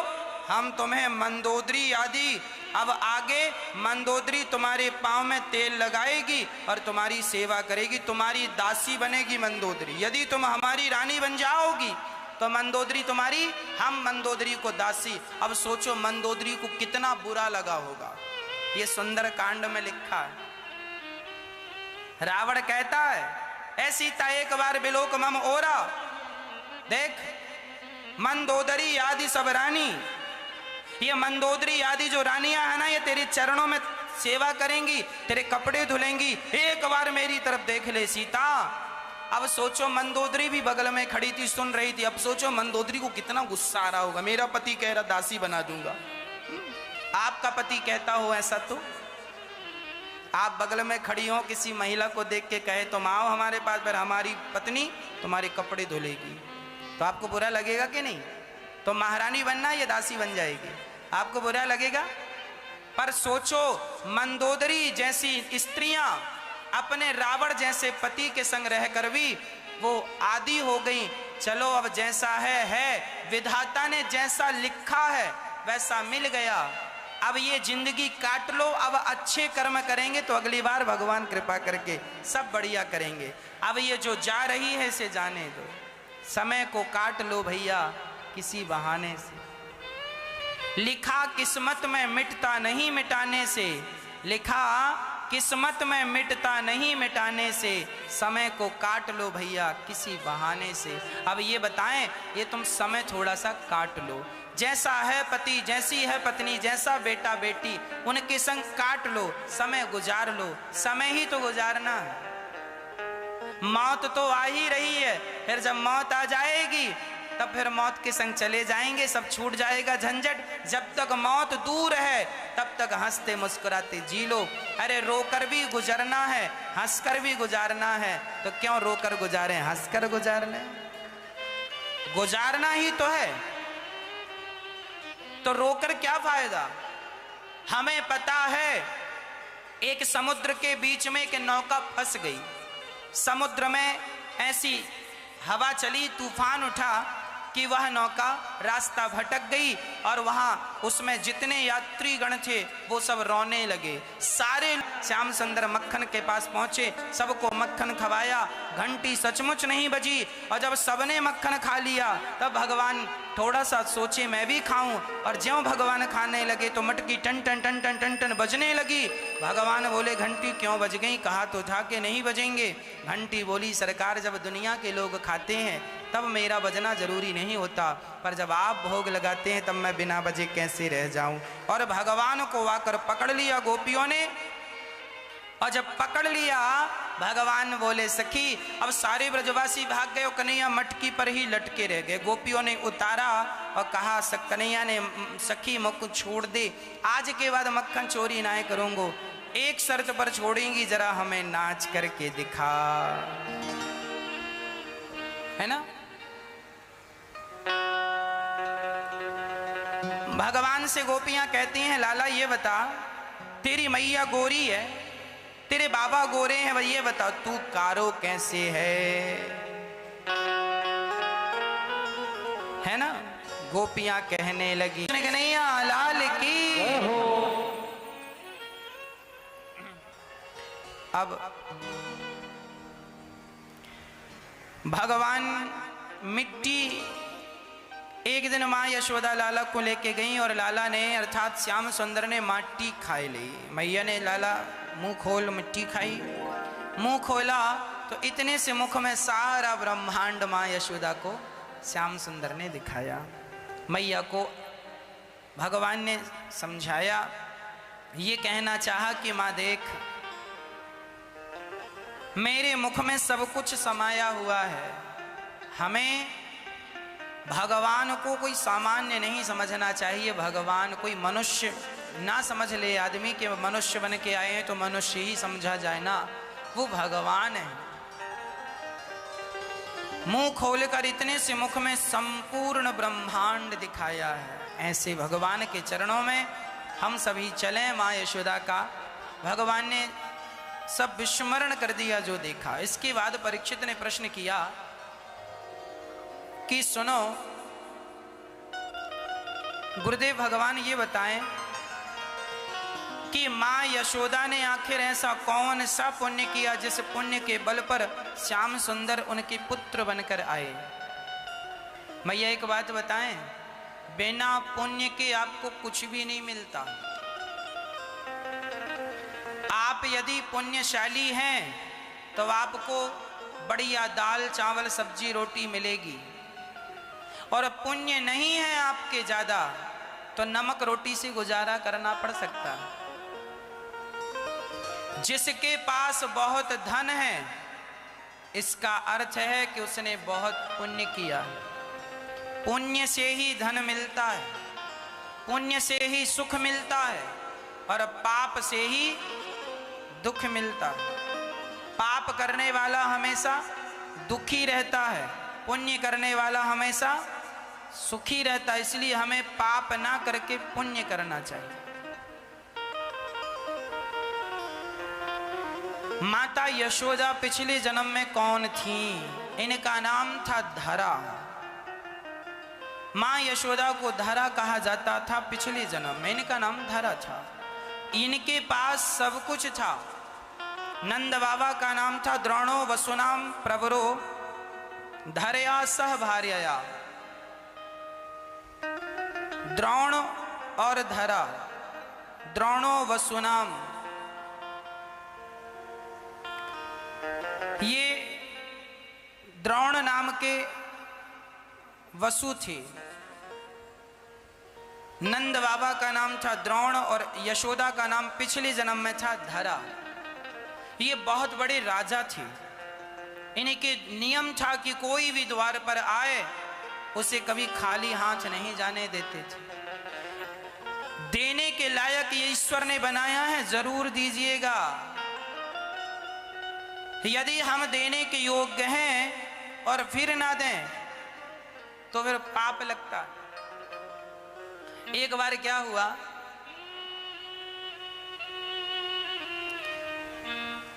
Speaker 1: हम तुम्हें मंदोदरी आदि, अब आगे मंदोदरी तुम्हारे पांव में तेल लगाएगी और तुम्हारी सेवा करेगी, तुम्हारी दासी बनेगी मंदोदरी। यदि तुम हमारी रानी बन जाओगी तो मंदोदरी तुम्हारी, हम मंदोदरी को दासी। अब सोचो मंदोदरी को कितना बुरा लगा होगा। ये सुंदर कांड में लिखा है। रावण कहता है, ऐ सीता एक बार बिलोक मम ओरा, देख मंदोदरी आदि सब रानी, ये मंदोदरी आदि जो रानियां है ना, ये तेरे चरणों में सेवा करेंगी, तेरे कपड़े धुलेंगी, एक बार मेरी तरफ देख ले सीता। अब सोचो मंदोदरी भी बगल में खड़ी थी, सुन रही थी। अब सोचो मंदोदरी को कितना गुस्सा आ रहा होगा, मेरा पति कह रहा दासी बना दूंगा। आपका पति कहता हो ऐसा, तो आप बगल में खड़ी हो, किसी महिला को देख के कहे तुम आओ हमारे पास, पर हमारी पत्नी तुम्हारे कपड़े धुलेगी, तो आपको बुरा लगेगा कि नहीं? तो महारानी बनना या दासी बन जाएगी, आपको बुरा लगेगा? पर सोचो मंदोदरी जैसी स्त्रियां अपने रावण जैसे पति के संग रहकर भी वो आदी हो गई। चलो अब जैसा है, विधाता ने जैसा लिखा है वैसा मिल गया। अब ये जिंदगी काट लो, अब अच्छे कर्म करेंगे तो अगली बार भगवान कृपा करके सब बढ़िया करेंगे। अब ये जो जा रही है इसे जाने दो, समय को काट लो भैया किसी बहाने से। लिखा किस्मत में मिटता नहीं मिटाने से, लिखा किस्मत में मिटता नहीं मिटाने से, समय को काट लो भैया किसी बहाने से। अब ये बताएं, ये तुम समय थोड़ा सा काट लो, जैसा है पति, जैसी है पत्नी, जैसा बेटा बेटी, उनके संग काट लो, समय गुजार लो। समय ही तो गुजारना है, मौत तो आ ही रही है, फिर जब मौत आ जाएगी तब फिर मौत के संग चले जाएंगे, सब छूट जाएगा झंझट। जब तक मौत दूर है तब तक हंसते मुस्कुराते जी लो। अरे रोकर भी गुजरना है, हंसकर भी गुजारना है, तो क्यों रोकर गुजारें, हंसकर गुजार लें। गुजारना ही तो है, तो रोकर क्या फायदा। हमें पता है एक समुद्र के बीच में एक नौका फंस गई, समुद्र में ऐसी हवा चली, तूफान उठा कि वह नौका रास्ता भटक गई और वहां उसमें जितने यात्री गण थे वो सब रोने लगे। सारे श्याम सुंदर मक्खन के पास पहुंचे, सबको मक्खन खवाया, घंटी सचमुच नहीं बजी, और जब सबने मक्खन खा लिया तब भगवान थोड़ा सा सोचे मैं भी खाऊं, और ज्यों भगवान खाने लगे तो मटकी टन टन टन टन टन टन बजने लगी। भगवान बोले घंटी क्यों बज गई, कहा तो था कि नहीं बजेंगे। घंटी बोली सरकार जब दुनिया के लोग खाते हैं तब मेरा बजना जरूरी नहीं होता, पर जब आप भोग लगाते हैं तब मैं बिना बजे कैसे रह जाऊं। और भगवान को आकर पकड़ लिया गोपियों ने, और जब पकड़ लिया भगवान बोले सखी, अब सारे ब्रजवासी भाग गए, कन्हैया मटकी पर ही लटके रह गए। गोपियों ने उतारा और कहा कन्हैया ने सखी मुख छोड़ दे, आज के बाद मक्खन चोरी ना करूंगो, एक शर्त पर छोड़ेंगी, जरा हमें नाच करके दिखा, है ना। भगवान से गोपियां कहती हैं लाला ये बता, तेरी मैया गोरी है, तेरे बाबा गोरे हैं, ये बता तू कारो कैसे है ना। गोपियां कहने लगी कन्हैया लाल की। अब भगवान मिट्टी एक दिन माँ यशोदा लाला को लेके गई और लाला ने अर्थात श्याम सुंदर ने माटी खाई ली। मैया ने लाला मुंह खोल, मिट्टी खाई, मुंह खोला तो इतने से मुख में सारा ब्रह्मांड माँ यशोदा को श्याम सुंदर ने दिखाया। मैया को भगवान ने समझाया, ये कहना चाहा कि माँ देख मेरे मुख में सब कुछ समाया हुआ है, हमें भगवान को कोई सामान्य नहीं समझना चाहिए, भगवान कोई मनुष्य ना समझ ले, आदमी के मनुष्य बन के आए हैं तो मनुष्य ही समझा जाए ना, वो भगवान है। मुंह खोलकर इतने से मुख में संपूर्ण ब्रह्मांड दिखाया है। ऐसे भगवान के चरणों में हम सभी चलें। माँ यशोदा का भगवान ने सब विस्मरण कर दिया जो देखा। इसके बाद परीक्षित ने प्रश्न किया कि सुनो गुरुदेव भगवान ये बताएं कि माँ यशोदा ने आखिर ऐसा कौन सा पुण्य किया जिस पुण्य के बल पर श्याम सुंदर उनके पुत्र बनकर आए। मैया एक बात बताएं, बिना पुण्य के आपको कुछ भी नहीं मिलता। आप यदि पुण्यशाली हैं तो आपको बढ़िया दाल चावल सब्जी रोटी मिलेगी, और पुण्य नहीं है आपके ज्यादा तो नमक रोटी से गुजारा करना पड़ सकता है। जिसके पास बहुत धन है इसका अर्थ है कि उसने बहुत पुण्य किया है। पुण्य से ही धन मिलता है, पुण्य से ही सुख मिलता है, और पाप से ही दुख मिलता है। पाप करने वाला हमेशा दुखी रहता है, पुण्य करने वाला हमेशा सुखी रहता है। इसलिए हमें पाप ना करके पुण्य करना चाहिए। माता यशोदा पिछले जन्म में कौन थी? इनका नाम था धरा। मां यशोदा को धरा कहा जाता था। पिछले जन्म में इनका नाम धरा था। इनके पास सब कुछ था। नंद बाबा का नाम था द्रोणो वसुनाम प्रवरो धरया सह भार्यया। द्रोण और धरा, द्रोणो वसुनाम, ये द्रोण नाम के वसु थे। नंद बाबा का नाम था द्रोण और यशोदा का नाम पिछले जन्म में था धरा। ये बहुत बड़े राजा थे। इनके नियम था कि कोई भी द्वार पर आए उसे कभी खाली हाथ नहीं जाने देते थे। देने के लायक ये ईश्वर ने बनाया है, जरूर दीजिएगा। यदि हम देने के योग्य हैं और फिर ना दें तो फिर पाप लगता। एक बार क्या हुआ,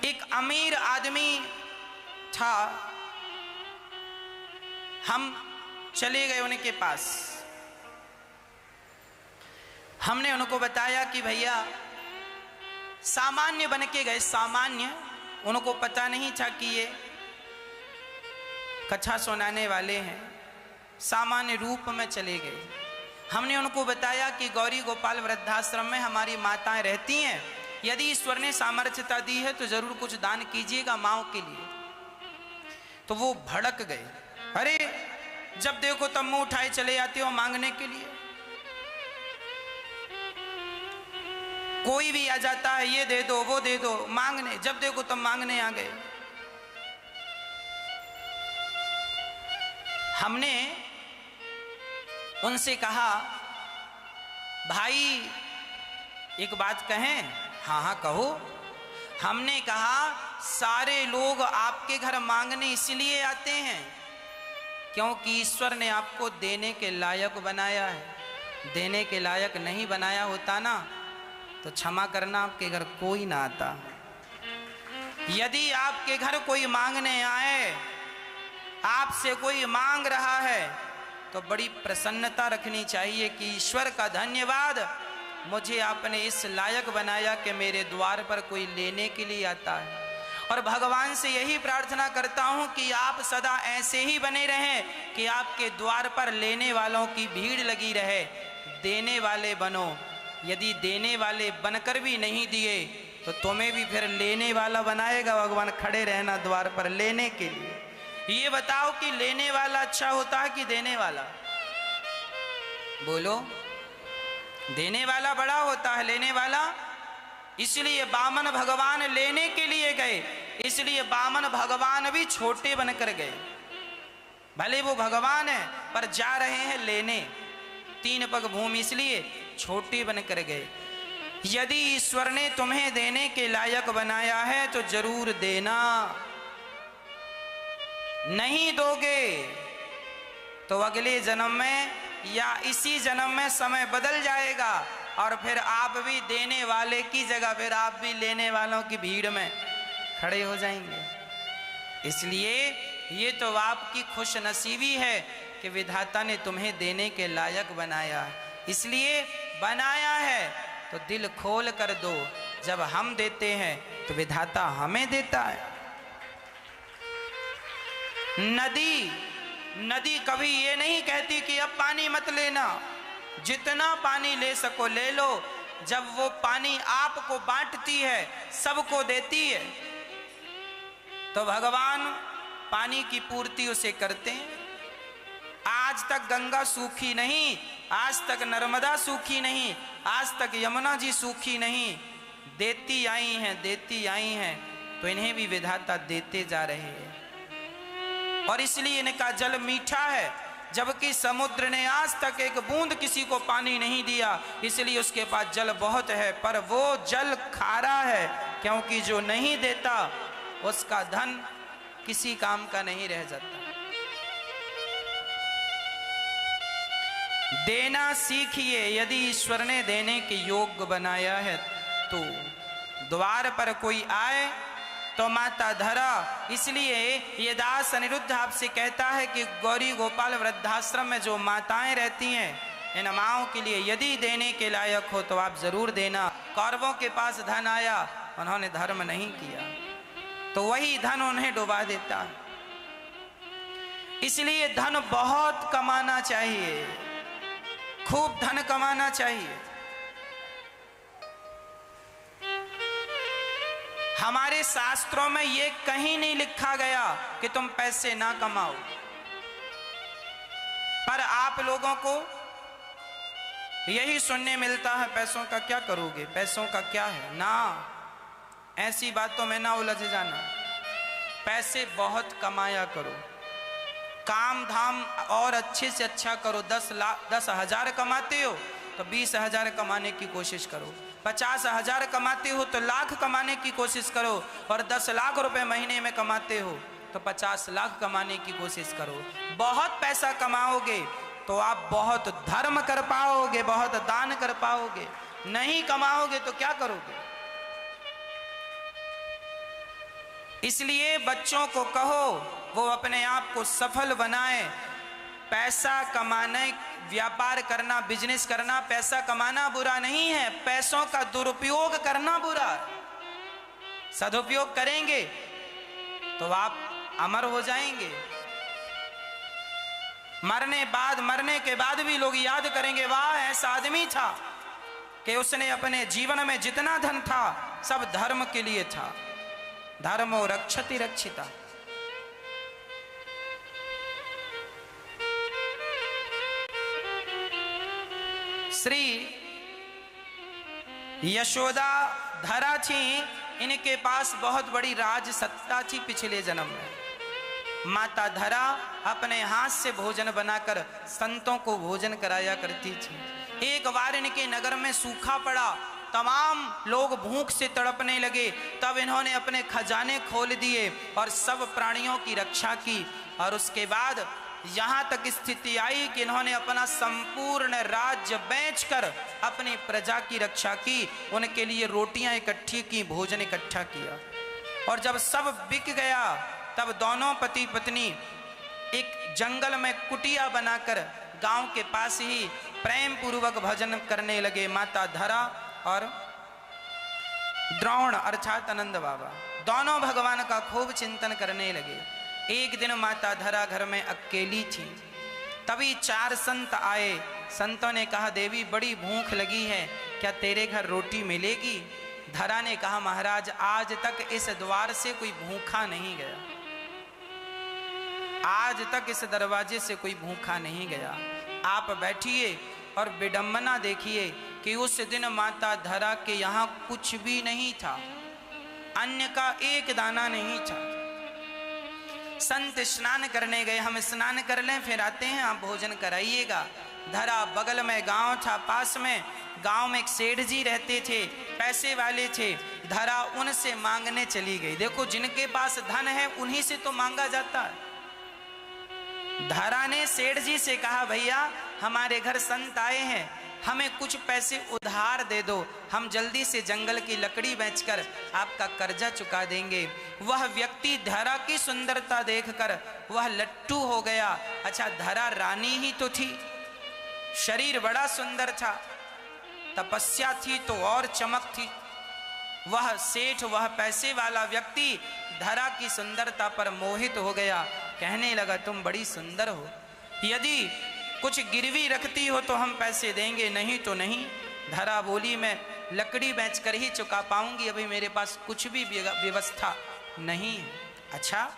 Speaker 1: एक अमीर आदमी था। हम चले गए उनके पास। हमने उनको बताया कि भैया, सामान्य बन के गए, सामान्य। उनको पता नहीं था कि ये कथा सुनाने वाले हैं। सामान्य रूप में चले गए। हमने उनको बताया कि गौरी गोपाल वृद्धाश्रम में हमारी माताएं रहती हैं, यदि ईश्वर ने सामर्थ्यता दी है तो जरूर कुछ दान कीजिएगा माओ के लिए। तो वो भड़क गए। अरे जब देखो तब मुंह उठाए चले आते हो मांगने के लिए। कोई भी आ जाता है, ये दे दो वो दे दो, मांगने। जब देखो तब मांगने आ गए। हमने उनसे कहा, भाई एक बात कहें? हाँ हाँ कहो। हमने कहा, सारे लोग आपके घर मांगने इसलिए आते हैं क्योंकि ईश्वर ने आपको देने के लायक बनाया है। देने के लायक नहीं बनाया होता ना तो क्षमा करना, आपके घर कोई ना आता। यदि आपके घर कोई मांगने आए, आपसे कोई मांग रहा है, तो बड़ी प्रसन्नता रखनी चाहिए कि ईश्वर का धन्यवाद, मुझे आपने इस लायक बनाया कि मेरे द्वार पर कोई लेने के लिए आता है। और भगवान से यही प्रार्थना करता हूं कि आप सदा ऐसे ही बने रहें कि आपके द्वार पर लेने वालों की भीड़ लगी रहे। देने वाले बनो। यदि देने वाले बनकर भी नहीं दिए तो तुम्हें भी फिर लेने वाला बनाएगा भगवान। खड़े रहना द्वार पर लेने के लिए। ये बताओ कि लेने वाला अच्छा होता है कि देने वाला? बोलो। देने वाला बड़ा होता है, लेने वाला। इसलिए बामन भगवान लेने के लिए गए, इसलिए बामन भगवान भी छोटे बनकर गए। भले वो भगवान है पर जा रहे हैं लेने। 3 पग भूमि, इसलिए छोटे बनकर गए। यदि ईश्वर ने तुम्हें देने के लायक बनाया है तो जरूर देना। नहीं दोगे तो अगले जन्म में या इसी जन्म में समय बदल जाएगा और फिर आप भी देने वाले की जगह फिर आप भी लेने वालों की भीड़ में खड़े हो जाएंगे। इसलिए ये तो आपकी खुश नसीबी है कि विधाता ने तुम्हें देने के लायक बनाया। इसलिए बनाया है तो दिल खोल कर दो। जब हम देते हैं तो विधाता हमें देता है। नदी नदी कभी ये नहीं कहती कि अब पानी मत लेना, जितना पानी ले सको ले लो। जब वो पानी आपको बांटती है, सबको देती है, तो भगवान पानी की पूर्ति उसे करते हैं। आज तक गंगा सूखी नहीं, आज तक नर्मदा सूखी नहीं, आज तक यमुना जी सूखी नहीं, देती आई हैं, देती आई हैं, तो इन्हें भी विधाता देते जा रहे हैं। और इसलिए इनका जल मीठा है, जबकि समुद्र ने आज तक एक बूंद किसी को पानी नहीं दिया, इसलिए उसके पास जल बहुत है, पर वो जल खारा है, क्योंकि जो नहीं देता उसका धन किसी काम का नहीं रह जाता। देना सीखिए, यदि ईश्वर ने देने के योग्य बनाया है तो। द्वार पर कोई आए तो माता धरा, इसलिए ये दास अनिरुद्ध आपसे कहता है कि गौरी गोपाल वृद्धाश्रम में जो माताएं रहती हैं, इन माओं के लिए यदि देने के लायक हो तो आप जरूर देना। कौरवों के पास धन आया, उन्होंने धर्म नहीं किया, तो वही धन उन्हें डुबा देता है। इसलिए धन बहुत कमाना चाहिए, खूब धन कमाना चाहिए। हमारे शास्त्रों में ये कहीं नहीं लिखा गया कि तुम पैसे ना कमाओ, पर आप लोगों को यही सुनने मिलता है, पैसों का क्या करोगे, पैसों का क्या है ना। ऐसी बातों में ना उलझ जाना। पैसे बहुत कमाया करो, काम धाम और अच्छे से अच्छा करो। 10,000 कमाते हो तो 20,000 कमाने की कोशिश करो, 50,000 कमाते हो तो लाख कमाने की कोशिश करो, और 10 लाख रुपए महीने में कमाते हो तो 50 लाख कमाने की कोशिश करो। बहुत पैसा कमाओगे तो आप बहुत धर्म कर पाओगे, बहुत दान कर पाओगे। नहीं कमाओगे तो क्या करोगे। इसलिए बच्चों को कहो वो अपने आप को सफल बनाए। पैसा कमाने, व्यापार करना, बिजनेस करना, पैसा कमाना बुरा नहीं है, पैसों का दुरुपयोग करना बुरा है। सदुपयोग करेंगे तो आप अमर हो जाएंगे। मरने के बाद भी लोग याद करेंगे, वाह ऐसा आदमी था कि उसने अपने जीवन में जितना धन था सब धर्म के लिए था। धर्मो रक्षति रक्षिता। श्री यशोदा धरा थी, इनके पास बहुत बड़ी राज सत्ता थी पिछले जन्म में। माता धरा अपने हाथ से भोजन बनाकर संतों को भोजन कराया करती थी। एक बार इनके नगर में सूखा पड़ा, तमाम लोग भूख से तड़पने लगे, तब इन्होंने अपने खजाने खोल दिए और सब प्राणियों की रक्षा की। और उसके बाद यहाँ तक स्थिति आई कि इन्होंने अपना संपूर्ण राज्य बेचकर अपनी प्रजा की रक्षा की, उनके लिए रोटियां इकट्ठी की, भोजन इकट्ठा किया। और जब सब बिक गया तब दोनों पति पत्नी एक जंगल में कुटिया बनाकर गांव के पास ही प्रेम पूर्वक भजन करने लगे। माता धरा और द्रोण अर्थात आनंद बाबा दोनों भगवान का खूब चिंतन करने लगे। एक दिन माता धरा घर में अकेली थी, तभी 4 संत आए। संतों ने कहा, देवी बड़ी भूख लगी है, क्या तेरे घर रोटी मिलेगी। धरा ने कहा, महाराज आज तक इस द्वार से कोई भूखा नहीं गया, आज तक इस दरवाजे से कोई भूखा नहीं गया। आप बैठिए और विडंबना देखिए कि उस दिन माता धरा के यहाँ कुछ भी नहीं था, अन्न का एक दाना नहीं था। संत स्नान करने गए, हम स्नान कर लें फिर आते हैं, आप भोजन कराइएगा। धरा बगल में गांव था, पास में गांव में एक सेठ जी रहते थे, पैसे वाले थे। धरा उनसे मांगने चली गई। देखो जिनके पास धन है उन्हीं से तो मांगा जाता है। धरा ने सेठ जी से कहा, भैया हमारे घर संत आए हैं, हमें कुछ पैसे उधार दे दो, हम जल्दी से जंगल की लकड़ी बेचकर आपका कर्जा चुका देंगे। वह व्यक्ति धरा की सुंदरता देखकर वह लट्टू हो गया। अच्छा धरा रानी ही तो थी, शरीर बड़ा सुंदर था, तपस्या थी तो और चमक थी। वह सेठ, वह पैसे वाला व्यक्ति धरा की सुंदरता पर मोहित हो गया। कहने लगा तुम बड़ी सुंदर हो, यदि कुछ गिरवी रखती हो तो हम पैसे देंगे, नहीं तो नहीं। धरा बोली मैं लकड़ी बेच कर ही चुका पाऊंगी, अभी मेरे पास कुछ भी व्यवस्था नहीं है। अच्छा,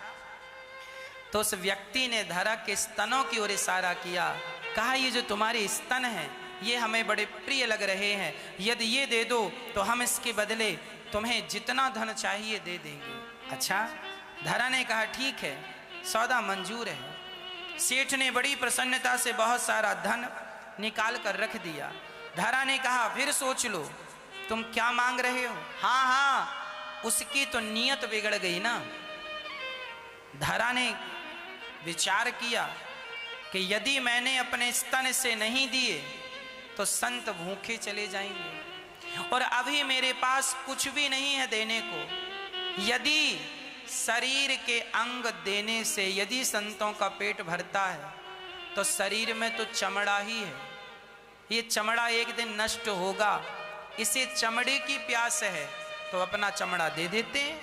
Speaker 1: तो उस व्यक्ति ने धरा के स्तनों की ओर इशारा किया, कहा ये जो तुम्हारे स्तन हैं ये हमें बड़े प्रिय लग रहे हैं, यदि ये दे दो तो हम इसके बदले तुम्हें जितना धन चाहिए दे देंगे। अच्छा, धरा ने कहा ठीक है, सौदा मंजूर है। सेठ ने बड़ी प्रसन्नता से बहुत सारा धन निकाल कर रख दिया। धरा ने कहा फिर सोच लो तुम क्या मांग रहे हो। हाँ हाँ, उसकी तो नीयत बिगड़ गई ना। धरा ने विचार किया कि यदि मैंने अपने स्तन से नहीं दिए तो संत भूखे चले जाएंगे, और अभी मेरे पास कुछ भी नहीं है देने को। यदि शरीर के अंग देने से यदि संतों का पेट भरता है तो शरीर में तो चमड़ा ही है, ये चमड़ा एक दिन नष्ट होगा, इसे चमड़े की प्यास है तो अपना चमड़ा दे देते हैं।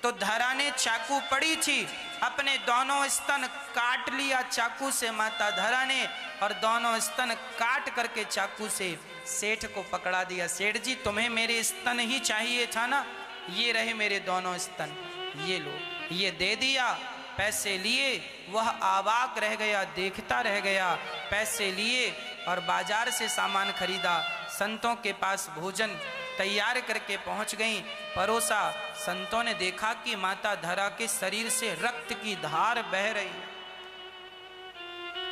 Speaker 1: तो धरा ने चाकू पड़ी थी, अपने दोनों स्तन काट लिया चाकू से माता धरा ने, और दोनों स्तन काट करके चाकू से सेठ को पकड़ा दिया। सेठ जी तुम्हें मेरे स्तन ही चाहिए था ना, ये रहे मेरे दोनों स्तन, ये लो। ये दे दिया, पैसे लिए, वह अवाक रह गया, देखता रह गया। पैसे लिए और बाजार से सामान खरीदा, संतों के पास भोजन तैयार करके पहुंच गई, परोसा। संतों ने देखा कि माता धरा के शरीर से रक्त की धार बह रही है,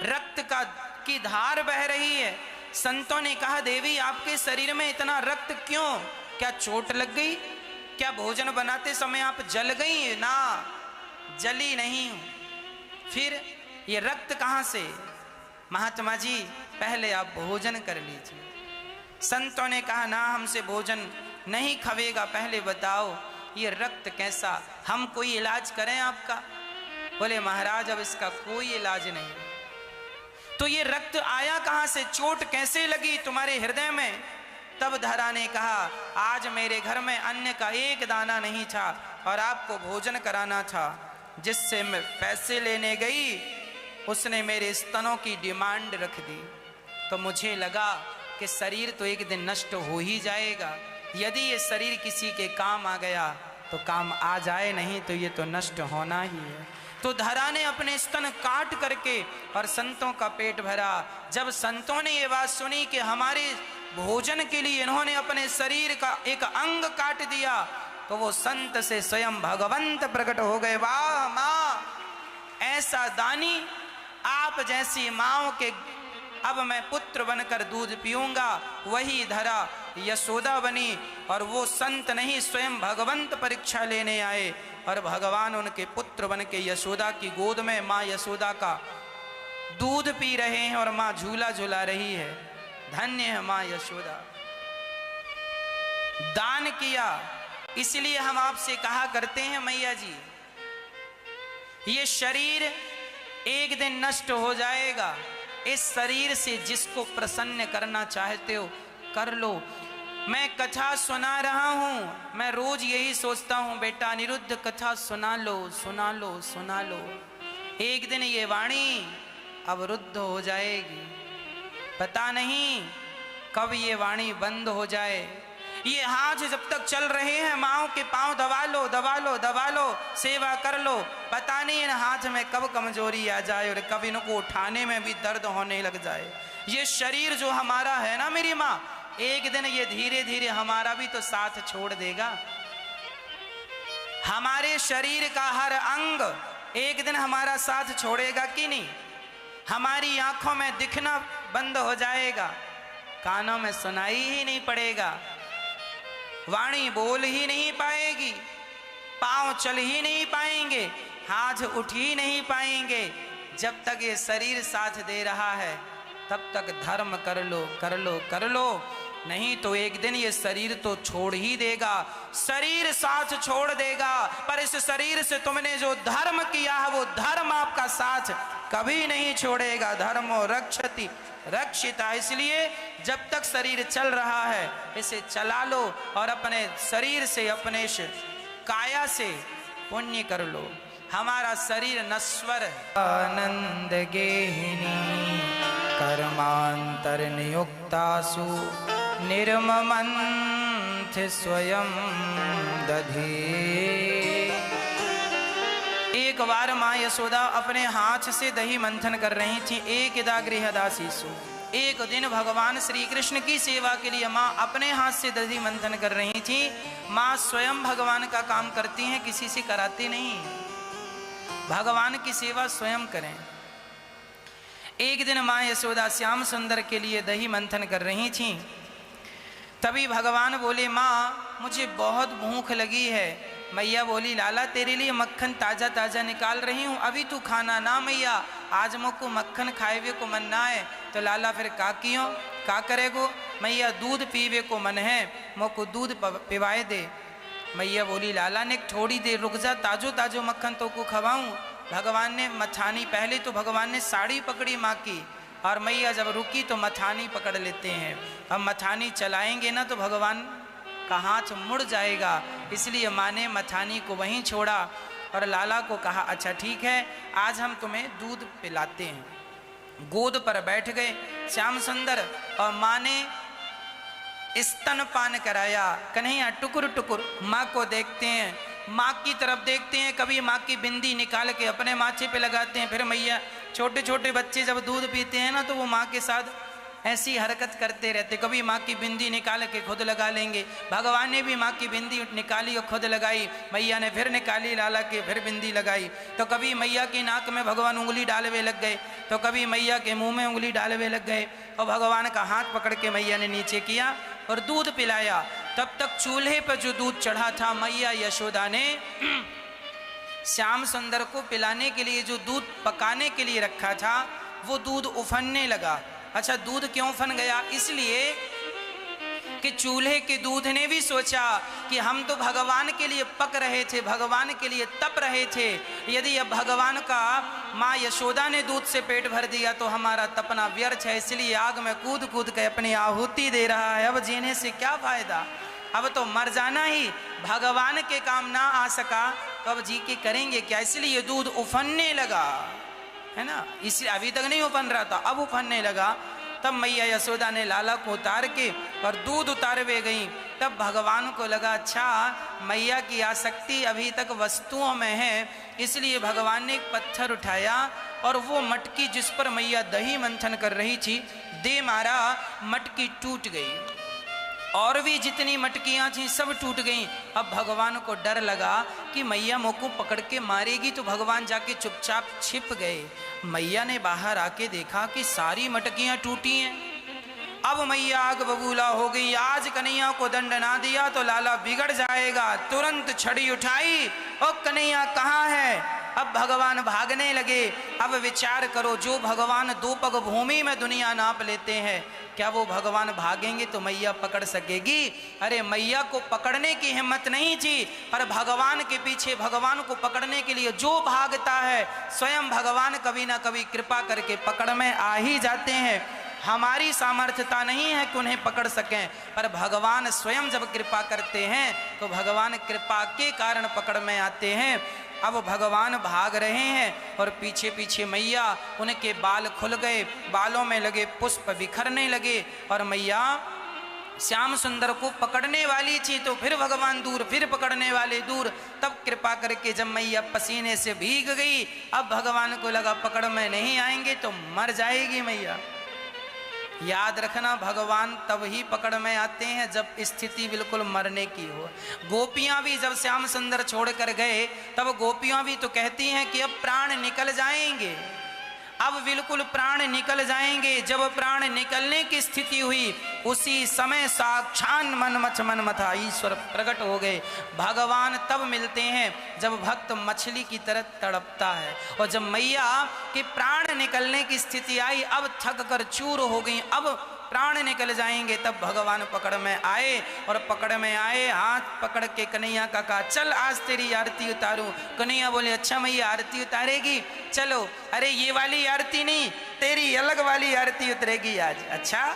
Speaker 1: रक्त की धार बह रही है। संतों ने कहा देवी आपके शरीर में इतना रक्त क्यों, क्या चोट लग गई, क्या भोजन बनाते समय आप जल गई? ना, जली नहीं हूं। फिर ये रक्त कहां से? महात्मा जी पहले आप भोजन कर लीजिए। संतों ने कहा ना, हमसे भोजन नहीं खवेगा, पहले बताओ ये रक्त कैसा, हम कोई इलाज करें आपका? बोले महाराज अब इसका कोई इलाज नहीं। तो ये रक्त आया कहां से, चोट कैसे लगी तुम्हारे हृदय में? तब धरा ने कहा आज मेरे घर में अन्न का एक दाना नहीं था और आपको भोजन कराना था, जिससे मैं पैसे लेने गई उसने मेरे स्तनों की डिमांड रख दी। तो मुझे लगा कि शरीर तो एक दिन नष्ट हो ही जाएगा, यदि ये शरीर किसी के काम आ गया तो काम आ जाए, नहीं तो ये तो नष्ट होना ही है। तो धरा ने अपने स्तन काट करके और संतों का पेट भरा। जब संतों ने ये बात सुनी कि हमारे भोजन के लिए इन्होंने अपने शरीर का एक अंग काट दिया, तो वो संत से स्वयं भगवंत प्रकट हो गए। वाह माँ, ऐसा दानी, आप जैसी माओ के अब मैं पुत्र बनकर दूध पीऊंगा। वही धरा यशोदा बनी और वो संत नहीं, स्वयं भगवंत परीक्षा लेने आए और भगवान उनके पुत्र बन के यशोदा की गोद में माँ यशोदा का दूध पी रहे हैं और माँ झूला झूला रही है। धन्य है माँ यशोदा। दान किया, इसलिए हम आपसे कहा करते हैं मैया जी, ये शरीर एक दिन नष्ट हो जाएगा, इस शरीर से जिसको प्रसन्न करना चाहते हो कर लो। मैं कथा सुना रहा हूं, मैं रोज यही सोचता हूं बेटा अनिरुद्ध कथा सुना लो सुना लो सुना लो। एक दिन ये वाणी अवरुद्ध हो जाएगी, पता नहीं कब ये वाणी बंद हो जाए। ये हाथ जब तक चल रहे हैं, माओ के पांव दबा लो दबा लो दबा लो, सेवा कर लो, पता नहीं इन हाथ में कब कमजोरी आ जाए और कब इनको उठाने में भी दर्द होने लग जाए। ये शरीर जो हमारा है ना मेरी माँ, एक दिन ये धीरे धीरे हमारा भी तो साथ छोड़ देगा। हमारे शरीर का हर अंग एक दिन हमारा साथ छोड़ेगा कि नहीं? हमारी आंखों में दिखना बंद हो जाएगा, कानों में सुनाई ही नहीं पड़ेगा, वाणी बोल ही नहीं पाएगी, पांव चल ही नहीं पाएंगे, हाथ उठ ही नहीं पाएंगे। जब तक ये शरीर साथ दे रहा है तब तक धर्म कर लो कर लो कर लो, नहीं तो एक दिन ये शरीर तो छोड़ ही देगा, शरीर साथ छोड़ देगा। पर इस शरीर से तुमने जो धर्म किया है वो धर्म आपका साथ कभी नहीं छोड़ेगा। धर्मो रक्षति रक्षिता। इसलिए जब तक शरीर चल रहा है इसे चला लो और अपने शरीर से अपने काया से पुण्य कर लो। हमारा शरीर नश्वर है। आनंद गेहिनी कर्मांतर नियुक्तासु निर्ममंथ स्वयं दधे। एक बार माँ यशोदा अपने हाथ से दही मंथन कर रही थी। एक इदा गृहदासीसु, एक दिन भगवान श्री कृष्ण की सेवा के लिए माँ अपने हाथ से दही मंथन कर रही थी। माँ स्वयं भगवान का काम करती हैं, किसी से कराती नहीं। भगवान की सेवा स्वयं करें। एक दिन माँ यशोदा श्याम सुंदर के लिए दही मंथन कर रही थी। तभी भगवान बोले, माँ मुझे बहुत भूख लगी है। मैया बोली, लाला तेरे लिए मक्खन ताजा ताजा निकाल रही हूँ, अभी तू खाना ना। मैया आज मुझको मक्खन खाएवे को मन ना है। तो लाला फिर का कियो का करेगो? मैया दूध पीवे को मन है, मुझको दूध पिवाए दे। मैया बोली, लाला ने थोड़ी देर रुक जा, ताजो ताजो मक्खन तो को खवाऊं। भगवान ने मथानी, पहले तो भगवान ने साड़ी पकड़ी माँ की, और मैया जब रुकी तो मथानी पकड़ लेते हैं। अब मथानी चलाएंगे ना तो भगवान का हाथ मुड़ जाएगा, इसलिए माँ ने मथानी को वहीं छोड़ा और लाला को कहा, अच्छा ठीक है आज हम तुम्हें दूध पिलाते हैं। गोद पर बैठ गए श्याम सुंदर और माँ ने स्तनपान कराया। कन्हैया टुकुर टुकुर माँ को देखते हैं, माँ की तरफ देखते हैं, कभी माँ की बिंदी निकाल के अपने माथे पे लगाते हैं। फिर मैया, छोटे छोटे बच्चे जब दूध पीते हैं ना तो वो माँ के साथ ऐसी हरकत करते रहते, कभी माँ की बिंदी निकाल के खुद लगा लेंगे। भगवान ने भी माँ की बिंदी निकाली और खुद लगाई। मैया ने फिर निकाली लाला के, फिर बिंदी लगाई। तो कभी मैया की नाक में भगवान उंगली डालवे लग गए, तो कभी मैया के मुंह में उंगली डालवे लग गए, और भगवान का हाथ पकड़ के मैया ने नीचे किया और दूध पिलाया। तब तक चूल्हे पर जो दूध चढ़ा था, मैया यशोदा ने श्याम सुंदर को पिलाने के लिए जो दूध पकाने के लिए रखा था वो दूध उफनने लगा। अच्छा, दूध क्यों उफन गया? इसलिए कि चूल्हे के दूध ने भी सोचा कि हम तो भगवान के लिए पक रहे थे, भगवान के लिए तप रहे थे। यदि अब भगवान का माँ यशोदा ने दूध से पेट भर दिया तो हमारा तपना व्यर्थ है, इसलिए आग में कूद कूद के अपनी आहुति दे रहा है। अब जीने से क्या फायदा, अब तो मर जाना ही। भगवान के काम ना आ सका तो अब जी के करेंगे क्या? इसलिए दूध उफनने लगा, है ना। इसलिए अभी तक नहीं उफन रहा था, अब उफनने लगा। तब मैया यशोदा ने लाला को उतार के और दूध उतारवे गई। तब भगवान को लगा, अच्छा मैया की आसक्ति अभी तक वस्तुओं में है, इसलिए भगवान ने एक पत्थर उठाया और वो मटकी जिस पर मैया दही मंथन कर रही थी, दे मारा, मटकी टूट गई। और भी जितनी मटकियां थी सब टूट गईं। अब भगवान को डर लगा कि मैया मुझको पकड़ के मारेगी, तो भगवान जाके चुपचाप छिप गए। मैया ने बाहर आके देखा कि सारी मटकियां टूटी हैं। अब मैया आग बबूला हो गई, आज कन्हैया को दंड ना दिया तो लाला बिगड़ जाएगा। तुरंत छड़ी उठाई, ओ कन्हैया कहाँ है? अब भगवान भागने लगे। अब विचार करो, जो भगवान 2 पग भूमि में दुनिया नाप लेते हैं, क्या वो भगवान भागेंगे तो मैया पकड़ सकेगी? अरे मैया को पकड़ने की हिम्मत नहीं थी, पर भगवान के पीछे, भगवान को पकड़ने के लिए जो भागता है, स्वयं भगवान कभी ना कभी कृपा करके पकड़ में आ ही जाते हैं। हमारी सामर्थ्यता नहीं है कि उन्हें पकड़ सकें, पर भगवान स्वयं जब कृपा करते हैं तो भगवान कृपा के कारण पकड़ में आते हैं। अब भगवान भाग रहे हैं और पीछे पीछे मैया, उनके बाल खुल गए, बालों में लगे पुष्प बिखरने लगे, और मैया श्याम सुंदर को पकड़ने वाली थी तो फिर भगवान दूर, फिर पकड़ने वाले दूर। तब कृपा करके जब मैया पसीने से भीग गई, अब भगवान को लगा पकड़ में नहीं आएंगे तो मर जाएगी मैया। याद रखना, भगवान तब ही पकड़ में आते हैं जब स्थिति बिल्कुल मरने की हो। गोपियां भी जब श्याम सुंदर छोड़कर गए तब गोपियां भी तो कहती हैं कि अब प्राण निकल जाएंगे, अब बिल्कुल प्राण निकल जाएंगे। जब प्राण निकलने की स्थिति हुई, उसी समय साक्षात मनमथा ईश्वर प्रकट हो गए। भगवान तब मिलते हैं जब भक्त मछली की तरह तड़पता है। और जब मैया के प्राण निकलने की स्थिति आई, अब थक कर चूर हो गई, अब प्राण निकल जाएंगे, तब भगवान पकड़ में आए। और पकड़ में आए, हाथ पकड़ के कन्हैया का कहा, चल आज तेरी आरती उतारूं। कन्हैया बोले, अच्छा मैया आरती उतारेगी, चलो। अरे ये वाली आरती नहीं, तेरी अलग वाली आरती उतरेगी आज। अच्छा